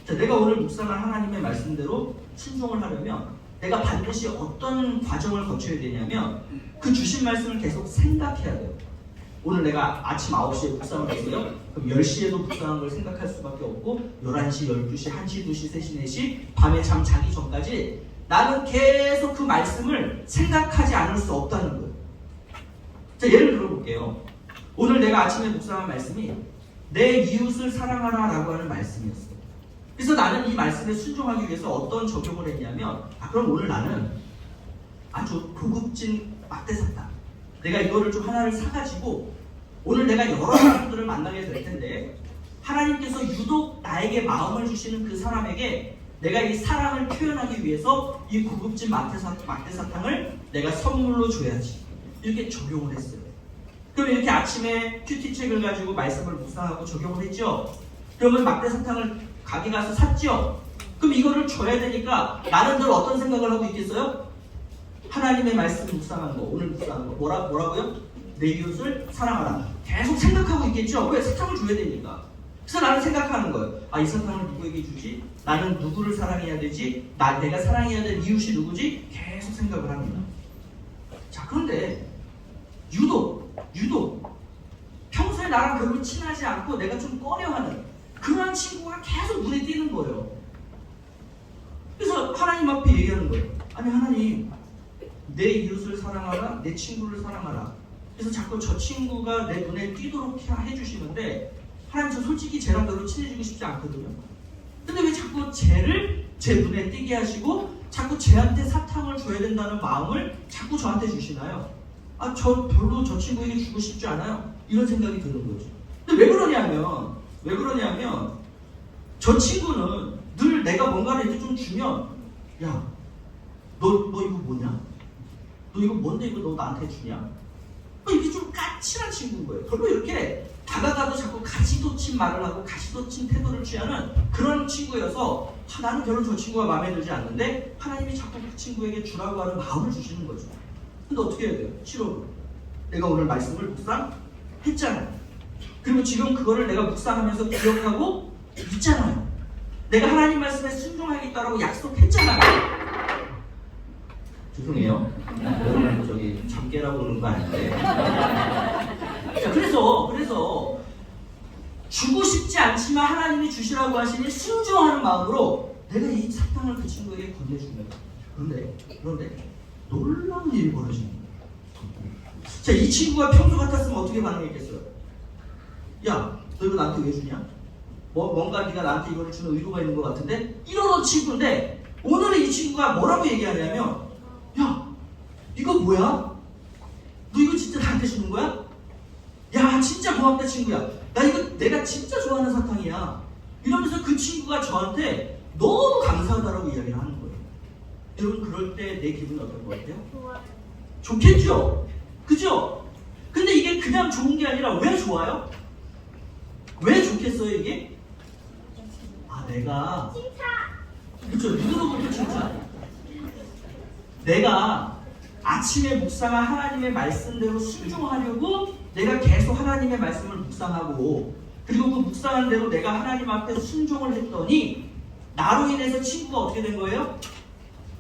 자, 내가 오늘 묵상한 하나님의 말씀대로 순종을 하려면 내가 반드시 어떤 과정을 거쳐야 되냐면 그 주신 말씀을 계속 생각해야 돼요. 오늘 내가 아침 9시에 묵상을 했어요. 그럼 10시에도 묵상한 걸 생각할 수밖에 없고 11시, 12시, 1시, 2시, 3시, 4시 밤에 잠 자기 전까지 나는 계속 그 말씀을 생각하지 않을 수 없다는 거예요. 자, 예를 들어볼게요. 오늘 내가 아침에 묵상한 말씀이 내 이웃을 사랑하라 라고 하는 말씀이었어요. 그래서 나는 이 말씀에 순종하기 위해서 어떤 적용을 했냐면 그럼 오늘 나는 아주 고급진 막대사탕, 내가 이거를 좀 하나를 사가지고 오늘 내가 여러 사람들을 만나게 될 텐데 하나님께서 유독 나에게 마음을 주시는 그 사람에게 내가 이 사랑을 표현하기 위해서 이 고급진 막대사탕을 내가 선물로 줘야지, 이렇게 적용을 했어요. 그럼 이렇게 아침에 큐티책을 가지고 말씀을 묵상하고 적용을 했죠. 그러면 막대사탕을 가게 가서 샀죠. 그럼 이거를 줘야 되니까 나는 늘 어떤 생각을 하고 있겠어요? 하나님의 말씀 묵상한 거, 오늘 묵상한 거 뭐라고요? 내 이웃을 사랑하라. 계속 생각하고 있겠죠. 왜? 사탕을 줘야 되니까. 그래서 나는 생각하는 거예요. 이 사탕을 누구에게 주지? 나는 누구를 사랑해야 되지? 내가 사랑해야 될 이웃이 누구지? 계속 생각을 합니다. 자, 그런데 유독 평소에 나랑 별로 친하지 않고 내가 좀 꺼려하는 그러한 친구가 계속 눈에 띄는 거예요. 그래서 하나님 앞에 얘기하는 거예요. 아니 하나님, 내 이웃을 사랑하라, 내 친구를 사랑하라. 그래서 자꾸 저 친구가 내 눈에 띄도록 해주시는데 하나님, 저 솔직히 쟤랑 별로 친해지고 싶지 않거든요. 근데 왜 자꾸 쟤를 제 눈에 띄게 하시고 자꾸 쟤한테 사탕을 줘야 된다는 마음을 자꾸 저한테 주시나요? 아, 저 별로 저 친구에게 주고 싶지 않아요. 이런 생각이 드는 거죠. 근데 왜 그러냐면 저 친구는 늘 내가 뭔가를 이렇게 좀 주면, 야, 너 이거 뭐냐? 너 이거 뭔데 이거 너 나한테 주냐? 이게 좀 까칠한 친구인 거예요. 별로 이렇게 다가가도 자꾸 가시돋친 말을 하고 가시돋친 태도를 취하는 그런 친구여서 나는 별로 저 친구가 마음에 들지 않는데 하나님이 자꾸 그 친구에게 주라고 하는 마음을 주시는 거죠. 근데 어떻게 해야 돼요? 싫어도. 내가 오늘 말씀을 묵상했잖아요. 그리고 지금 그거를 내가 묵상하면서 기억하고 있잖아요. 내가 하나님 말씀에 순종하겠다라고 약속했잖아요. 죄송해요. 여러분 저기 잠깨라고 그러는 거 아닌데. 자, 그래서 주고 싶지 않지만 하나님이 주시라고 하시니 순종하는 마음으로 내가 이 사탕을 그 친구에게 건네주면, 그런데 놀라운 일이 벌어지는 거예요. 자, 이 친구가 평소 같았으면 어떻게 반응했겠어요? 야, 너 이거 나한테 왜 주냐? 뭔가 네가 나한테 이거를 주는 의도가 있는 것 같은데? 이러던 친구인데 오늘은 이 친구가 뭐라고 얘기하냐면, 야, 이거 뭐야? 너 이거 진짜 나한테 주는 거야? 야, 진짜 고맙다 친구야. 나 이거 내가 진짜 좋아하는 사탕이야. 이러면서 그 친구가 저한테 너무 감사하다라고 이야기를 하는 거예요. 여러분, 그럴 때 내 기분이 어떨 것 같아요? 좋겠죠? 그죠? 근데 이게 그냥 좋은 게 아니라 왜 좋아요? 왜 좋겠어요 이게? 아, 내가 그쵸, 눈으로부터 칭찬. 내가 아침에 묵상한 하나님의 말씀대로 순종하려고 내가 계속 하나님의 말씀을 묵상하고, 그리고 그 묵상한 대로 내가 하나님 앞에 순종을 했더니 나로 인해서 친구가 어떻게 된 거예요?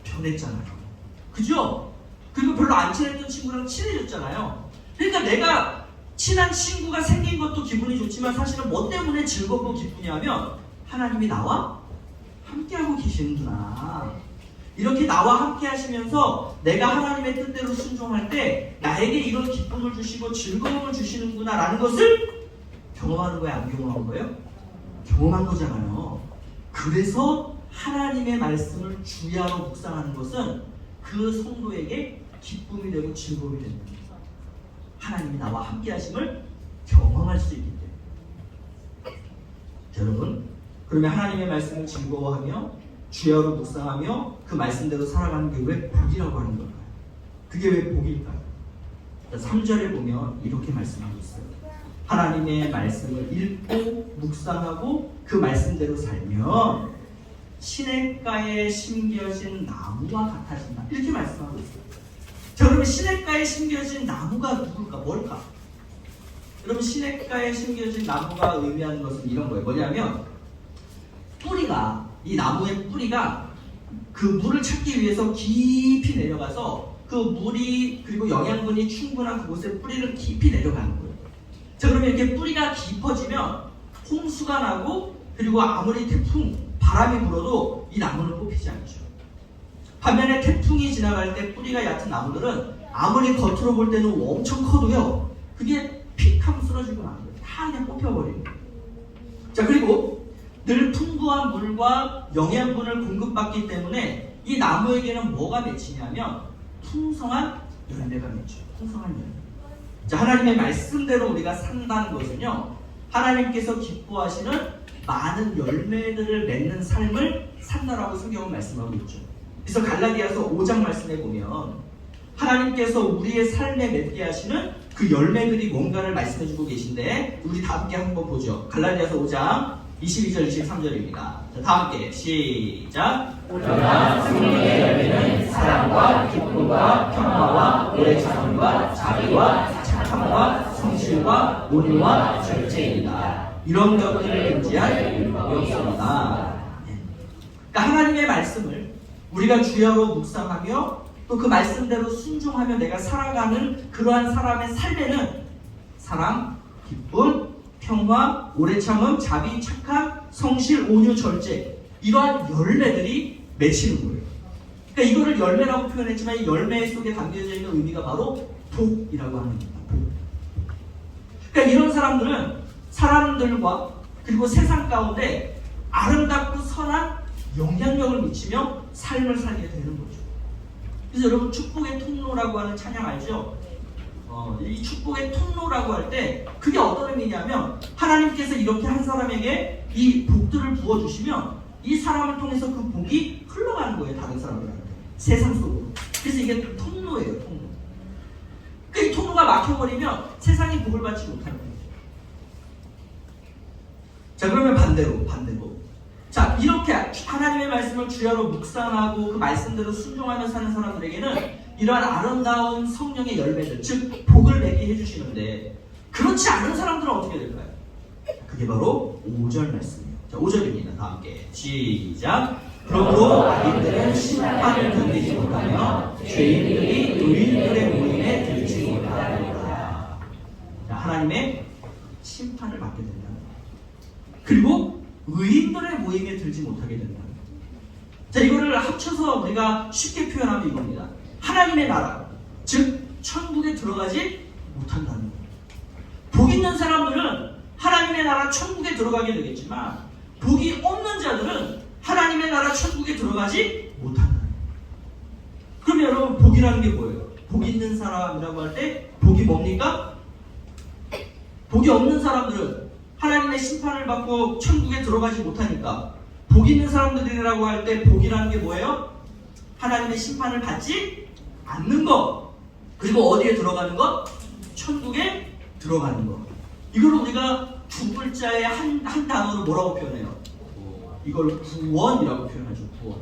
변했잖아요. 그죠? 그리고 별로 안 친했던 친구랑 친해졌잖아요. 그러니까 내가 친한 친구가 생긴 것도 기분이 좋지만 사실은 뭐 때문에 즐겁고 기쁘냐면 하나님이 나와 함께하고 계시는구나. 이렇게 나와 함께 하시면서 내가 하나님의 뜻대로 순종할 때 나에게 이런 기쁨을 주시고 즐거움을 주시는구나 라는 것을 경험하는 거예요? 안 경험한 거예요? 경험한 거잖아요. 그래서 하나님의 말씀을 주야로 묵상하는 것은 그 성도에게 기쁨이 되고 즐거움이 되는 거예요. 하나님이 나와 함께 하심을 경험할 수 있기 때문에. 여러분, 그러면 하나님의 말씀을 즐거워하며 주야로 묵상하며 그 말씀대로 살아가는 게 왜 복이라고 하는 걸까요? 그게 왜 복일까요? 3절에 보면 이렇게 말씀하고 있어요. 하나님의 말씀을 읽고 묵상하고 그 말씀대로 살면 시냇가에 심겨진 나무와 같아진다. 이렇게 말씀하고 있어요. 자, 그러면 시냇가에 심겨진 나무가 누굴까? 뭘까? 여러분, 시냇가에 심겨진 나무가 의미하는 것은 이런 거예요. 뭐냐면 뿌리가, 이 나무의 뿌리가 그 물을 찾기 위해서 깊이 내려가서 그 물이 그리고 영양분이 충분한 그곳에 뿌리를 깊이 내려가는 거예요. 자, 그러면 이렇게 뿌리가 깊어지면 홍수가 나고 그리고 아무리 태풍, 바람이 불어도 이 나무는 뽑히지 않죠. 반면에 태풍이 지나갈 때 뿌리가 얕은 나무들은 아무리 겉으로 볼 때는 엄청 커도요, 그게 픽 하면 쓰러지고 나는 거예요. 다 그냥 뽑혀버리는 거예요. 자, 그리고 늘 풍부한 물과 영양분을 공급받기 때문에 이 나무에게는 뭐가 맺히냐면 풍성한 열매가 맺혀요. 풍성한 열매. 자, 하나님의 말씀대로 우리가 산다는 것은요, 하나님께서 기뻐하시는 많은 열매들을 맺는 삶을 산다라고 성경은 말씀하고 있죠. 그래서 갈라디아서 5장 말씀에 보면 하나님께서 우리의 삶에 맺게 하시는 그 열매들이 뭔가를 말씀해주고 계신데, 우리 다 함께 한번 보죠. 갈라디아서 5장 22절 23절입니다. 자, 다 함께 시작. 그러나 승리의 열매는 사랑과 기쁨과 평화와 오래 참음과 자비와 착함과 성실과 온유와 절제입니다. 이런 것들을 금지할 율법이 없습니다. 그러니까 하나님의 말씀을 우리가 주야로 묵상하며 또 그 말씀대로 순종하며 내가 살아가는 그러한 사람의 삶에는 사랑, 기쁨, 평화, 오래 참음, 자비, 착함, 성실, 온유, 절제 이러한 열매들이 맺히는 거예요. 그러니까 이거를 열매라고 표현했지만 이 열매 속에 담겨져 있는 의미가 바로 복이라고 하는 겁니다. 복. 그러니까 이런 사람들은 사람들과 그리고 세상 가운데 아름답고 선한 영향력을 미치며 삶을 살게 되는 거죠. 그래서 여러분 축복의 통로라고 하는 찬양 알죠? 이 축복의 통로라고 할 때 그게 어떤 의미냐면 하나님께서 이렇게 한 사람에게 이 복들을 부어주시면 이 사람을 통해서 그 복이 흘러가는 거예요. 다른 사람들한테. 세상 속으로. 그래서 이게 통로예요. 통로. 그 통로가 막혀버리면 세상이 복을 받지 못하는 거예요. 자, 그러면 반대로. 자, 이렇게 하나님의 말씀을 주야로 묵상하고 그 말씀대로 순종하며 사는 사람들에게는 이러한 아름다운 성령의 열매들, 즉 복을 맺게 해주시는데 그렇지 않은 사람들은 어떻게 될까요? 그게 바로 5절 말씀이에요. 자, 5절입니다. 다 함께 시작. 그러므로 악인들은 심판을 견디지 못하며 죄인들이 의인들의 모임에 들지 못하리라. 하나님의 심판을 받게 된다. 그리고 의인들의 모임에 들지 못하게 된다. 자, 이거를 합쳐서 우리가 쉽게 표현하면 이겁니다. 하나님의 나라, 즉 천국에 들어가지 못한다는 거예요. 복 있는 사람들은 하나님의 나라 천국에 들어가게 되겠지만 복이 없는 자들은 하나님의 나라 천국에 들어가지 못한다. 그러면 여러분 복이라는 게 뭐예요? 복 있는 사람이라고 할 때 복이 뭡니까? 복이 없는 사람들은 하나님의 심판을 받고 천국에 들어가지 못하니까 복 있는 사람들이라고 할 때 복이라는 게 뭐예요? 하나님의 심판을 받지 않는 것. 그리고 어디에 들어가는 것? 천국에 들어가는 것. 이걸 우리가 두 글자의 한 단어로 뭐라고 표현해요? 이걸 구원이라고 표현하죠. 구원.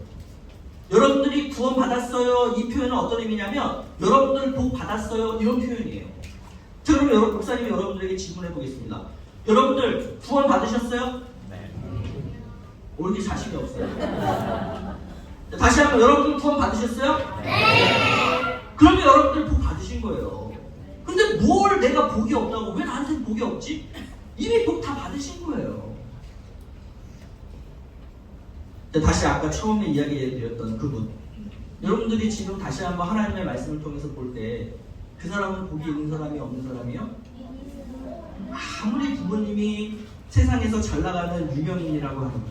여러분들이 구원 받았어요. 이 표현은 어떤 의미냐면 여러분들 복 받았어요. 이런 표현이에요. 자, 그럼 목사님이 여러분들에게 질문해 보겠습니다. 여러분들 구원 받으셨어요? 네. 왜 이렇게 자신이 없어요? 다시 한번 여러분들 구원 받으셨어요? 네. 그러면 여러분들 복 받으신 거예요. 근데 뭘 내가 복이 없다고 왜 나한테는 복이 없지? 이미 복 다 받으신 거예요. 다시 아까 처음에 이야기해드렸던 그분, 여러분들이 지금 다시 한번 하나님의 말씀을 통해서 볼 때 그 사람은 복이 있는 사람이 없는 사람이요? 아무리 부모님이 세상에서 잘 나가는 유명인이라고 하는 것,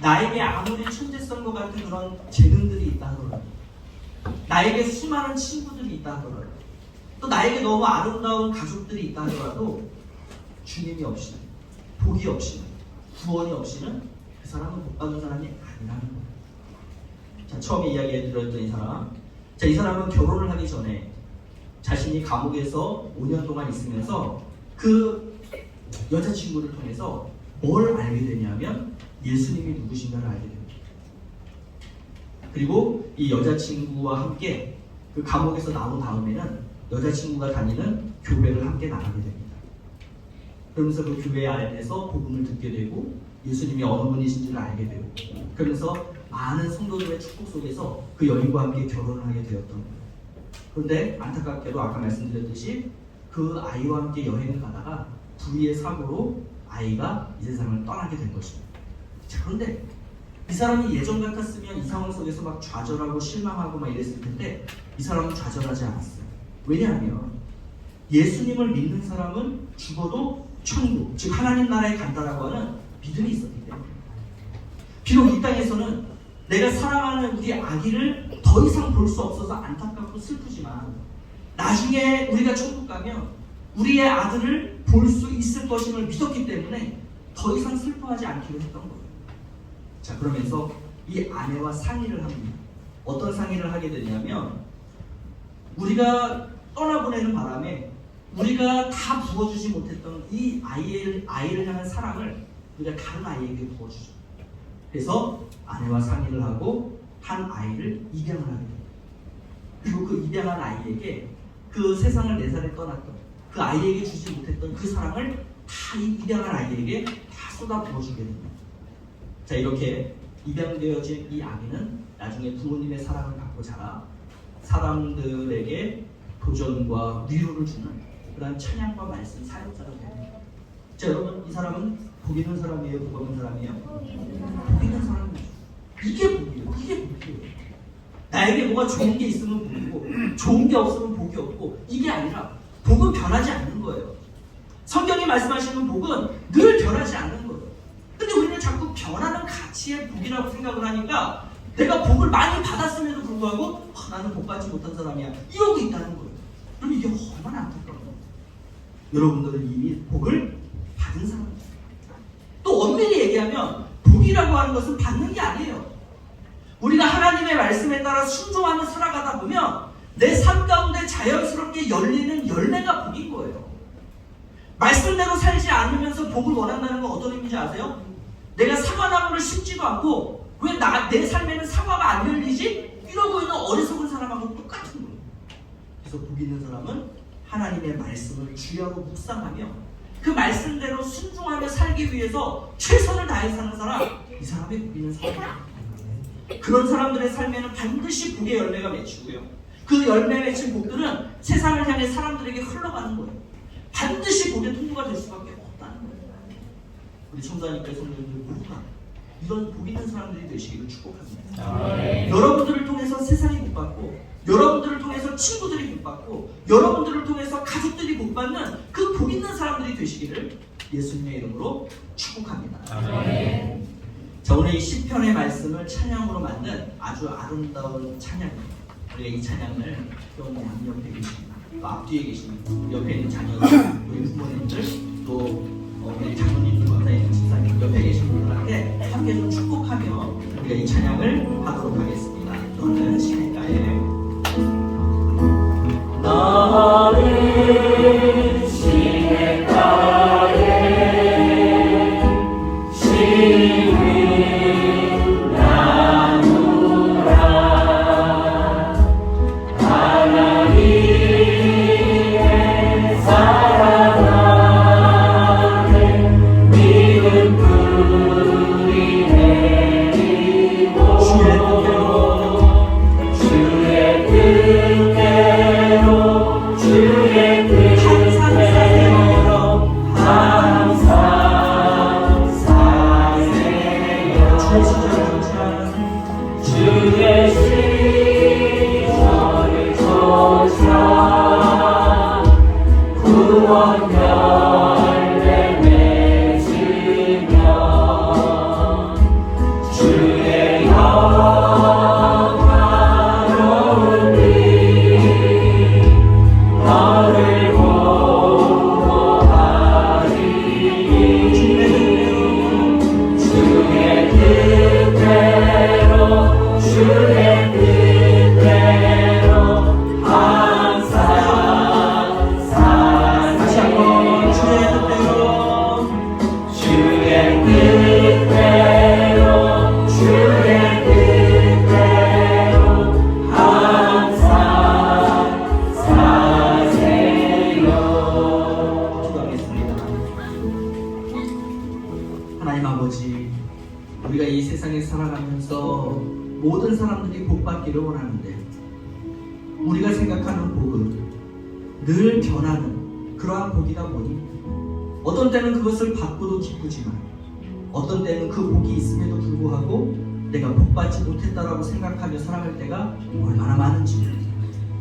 나에게 아무리 천재성과 같은 그런 재능들이 있다 하더라도, 나에게 수많은 친구들이 있다 하더라도, 또 나에게 너무 아름다운 가족들이 있다 하더라도 주님이 없이는, 복이 없이는, 구원이 없이는 그 사람은 복 받은 사람이 아니라는 거예요. 자, 처음에 이야기해드렸던 이 사람, 자, 이 사람은 결혼을 하기 전에 자신이 감옥에서 5년 동안 있으면서 그 여자친구를 통해서 뭘 알게 되냐면 예수님이 누구신가를 알게 됩니다. 그리고 이 여자친구와 함께 그 감옥에서 나온 다음에는 여자친구가 다니는 교회를 함께 나가게 됩니다. 그러면서 그 교회 안에서 복음을 듣게 되고 예수님이 어느 분이신지를 알게 되고, 그러면서 많은 성도들의 축복 속에서 그 여인과 함께 결혼을 하게 되었던 거예요. 그런데 안타깝게도 아까 말씀드렸듯이 그 아이와 함께 여행을 가다가 불의의 사고로 아이가 이 세상을 떠나게 된 것입니다. 자, 그런데 이 사람이 예전 같았으면 이 상황 속에서 막 좌절하고 실망하고 막 이랬을 텐데 이 사람은 좌절하지 않았어요. 왜냐하면 예수님을 믿는 사람은 죽어도 천국, 즉 하나님 나라에 간다라고 하는 믿음이 있었기 때문에, 비록 이 땅에서는 내가 사랑하는 우리 아기를 더 이상 볼 수 없어서 안타깝고 슬프지만 나중에 우리가 천국 가면 우리의 아들을 볼 수 있을 것임을 믿었기 때문에 더 이상 슬퍼하지 않기로 했던 거예요. 자, 그러면서 이 아내와 상의를 합니다. 어떤 상의를 하게 되냐면 우리가 떠나보내는 바람에 우리가 다 부어주지 못했던 이 아이를 향한 사랑을 우리가 다른 아이에게 부어주죠. 그래서 아내와 상의를 하고 한 아이를 입양을 하게 됩니다. 그리고 그 입양한 아이에게 그 세상을 4살에 떠났던 그 아이에게 주지 못했던 그 사랑을 다 입양한 아이에게 다 쏟아 부어주게 됩니다. 자, 이렇게 입양되어진 이 아기는 나중에 부모님의 사랑을 받고 자라 사람들에게 도전과 위로를 주는 그런 찬양과 말씀 사역자가 됩니다. 자, 여러분, 이 사람은 복 있는 사람이에요? 복 없는 사람이에요? 복 있는 사람이에요. 이게 복이에요. 이게 복이에요. 나에게 뭐가 좋은 게 있으면 복이고 좋은 게 없으면 복이 없고, 이게 아니라 복은 변하지 않는 거예요. 성경이 말씀하시는 복은 늘 변하지 않는 거예요. 근데 우리는 자꾸 변하는 가치의 복이라고 생각을 하니까 내가 복을 많이 받았음에도 불구하고 나는 복 받지 못한 사람이야, 이러고 있다는 거예요. 그럼 이게 얼마나 안타까워요. 여러분들은 이미 복을 받은 사람입니다. 또 엄밀히 얘기하면 복이라고 하는 것은 받는 게 아니에요. 우리가 하나님의 말씀에 따라 순종하며 살아가다 보면 내 삶 가운데 자연스럽게 열리는 열매가 복인 거예요. 말씀대로 살지 않으면서 복을 원한다는 건 어떤 의미인지 아세요? 내가 사과나무를 심지도 않고 왜 내 삶에는 사과가 안 열리지? 이러고 있는 어리석은 사람하고 똑같은 거예요. 그래서 복 있는 사람은 하나님의 말씀을 주야로 묵상하며 그 말씀대로 순종하며 살기 위해서 최선을 다해 사는 사람, 이 사람이 복 있는 사람이에요. 그런 사람들의 삶에는 반드시 복의 열매가 맺히고요. 그 열매 맺힌 복들은 세상을 향해 사람들에게 흘러가는 거예요. 반드시 복의 통로가 될 수밖에 없다는 거예요. 우리 청자님과 성도님들 모두가 이런 복 있는 사람들이 되시기를 축복합니다. 여러분들을 통해서 세상이 복받고, 여러분들을 통해서 친구들이 복받고, 여러분들을 통해서 가족들이 복받는 그 복 있는 사람들이 되시기를 예수님의 이름으로 축복합니다. 자, 오늘 이 시편의 말씀을 찬양으로 만든 아주 아름다운 찬양입니다. 우리가 이 찬양을 또 양옆에 계십니다. 또 앞뒤에 계십니다. 옆에 있는 자녀들, 우리 부모님들, 또 우리 장로님, 권사님, 집사님, 옆에 계신 분들한테 함께 좀 축복하며 우리가 이 찬양을 하도록 하겠습니다. 너는 시냇가에 너는 시냇가에 심은 나무라. 하나님의 사랑 안에 믿음 뿌리 내리고 주의 뜻대로 항상 사세요. 주의 시절을 쫓아 구원 열매 맺으며 주의 영화로운 빛 너를 보호하리. 주의 뜻대로 항상 다시 한번 주의 뜻대로 항상 사세요. 기도하겠습니다. 하나님 아버지, 우리가 이 세상에 살아가면서 모든 사람들이 복받기를 원하는데 우리가 생각하는 복은 늘 변하는 그러한 복이다 보니 어떤 때는 그것을 받고도 기쁘지만 어떤 때는 그 복이 있음에도 불구하고 내가 복받지 못했다라고 생각하며 살아갈 때가 얼마나 많은지,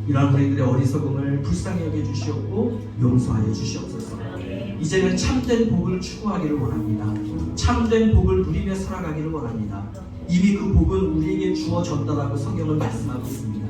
이러한 우리들의 어리석음을 불쌍히 여겨주시옵고 용서하여 주시옵소서. 이제는 참된 복을 추구하기를 원합니다. 참된 복을 누리며 살아가기를 원합니다. 이미 그 복은 우리에게 주어졌다라고 성경은 말씀하고 있습니다.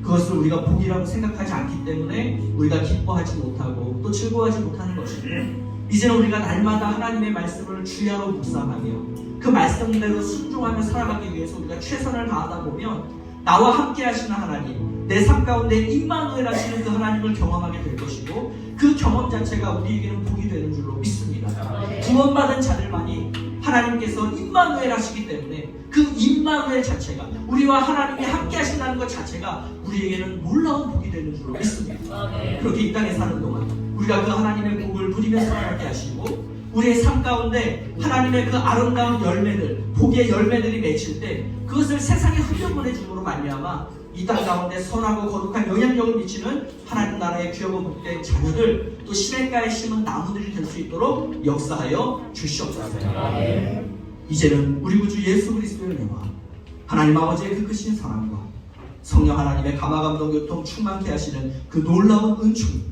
그것을 우리가 복이라고 생각하지 않기 때문에 우리가 기뻐하지 못하고 또 즐거워하지 못하는 것인데, 이제는 우리가 날마다 하나님의 말씀을 주야로 묵상하며 그 말씀대로 순종하며 살아가기 위해서 우리가 최선을 다하다 보면 나와 함께 하시는 하나님, 내 삶 가운데 임마누엘 하시는 그 하나님을 경험하게 될 것이고, 그 경험 자체가 우리에게는 복이 되는 줄로 믿습니다. 구원받은 자들만이 하나님께서 임마누엘 하시기 때문에 그 임마누엘 자체가, 우리와 하나님이 함께 하신다는 것 자체가 우리에게는 놀라운 복이 되는 줄로 믿습니다. 그렇게 이 땅에 사는 동안 우리가 그 하나님의 복을 누리며 살아가게 하시고, 우리의 삶 가운데 하나님의 그 아름다운 열매들, 복의 열매들이 맺힐 때 그것을 세상에 흘려보내줌으로 말미암아 이 땅 가운데 선하고 거룩한 영향력을 미치는 하나님 나라의 귀하고 복된 자녀들, 또 시냇가에 심은 나무들이 될 수 있도록 역사하여 주시옵소서. 이제는 우리 구주 예수 그리스도의 은혜와 하나님 아버지의 그 크신 사랑과 성령 하나님의 감화감동 교통 충만케 하시는 그 놀라운 은총,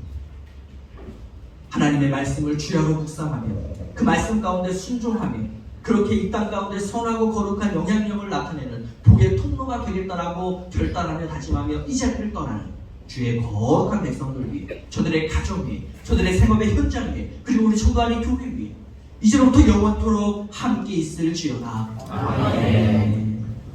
하나님의 말씀을 주야로 묵상하며 그 말씀 가운데 순종하며 그렇게 이 땅 가운데 선하고 거룩한 영향력을 나타내는 복의 통로가 되겠다라고 결단하며 다짐하며 이 자리를 떠나는 주의 거룩한 백성들 위해, 저들의 가정 위에, 저들의 생업의 현장 위에, 그리고 우리 총괄의 교회 위에 이제로부터 영원토록 함께 있을지어다. 아멘.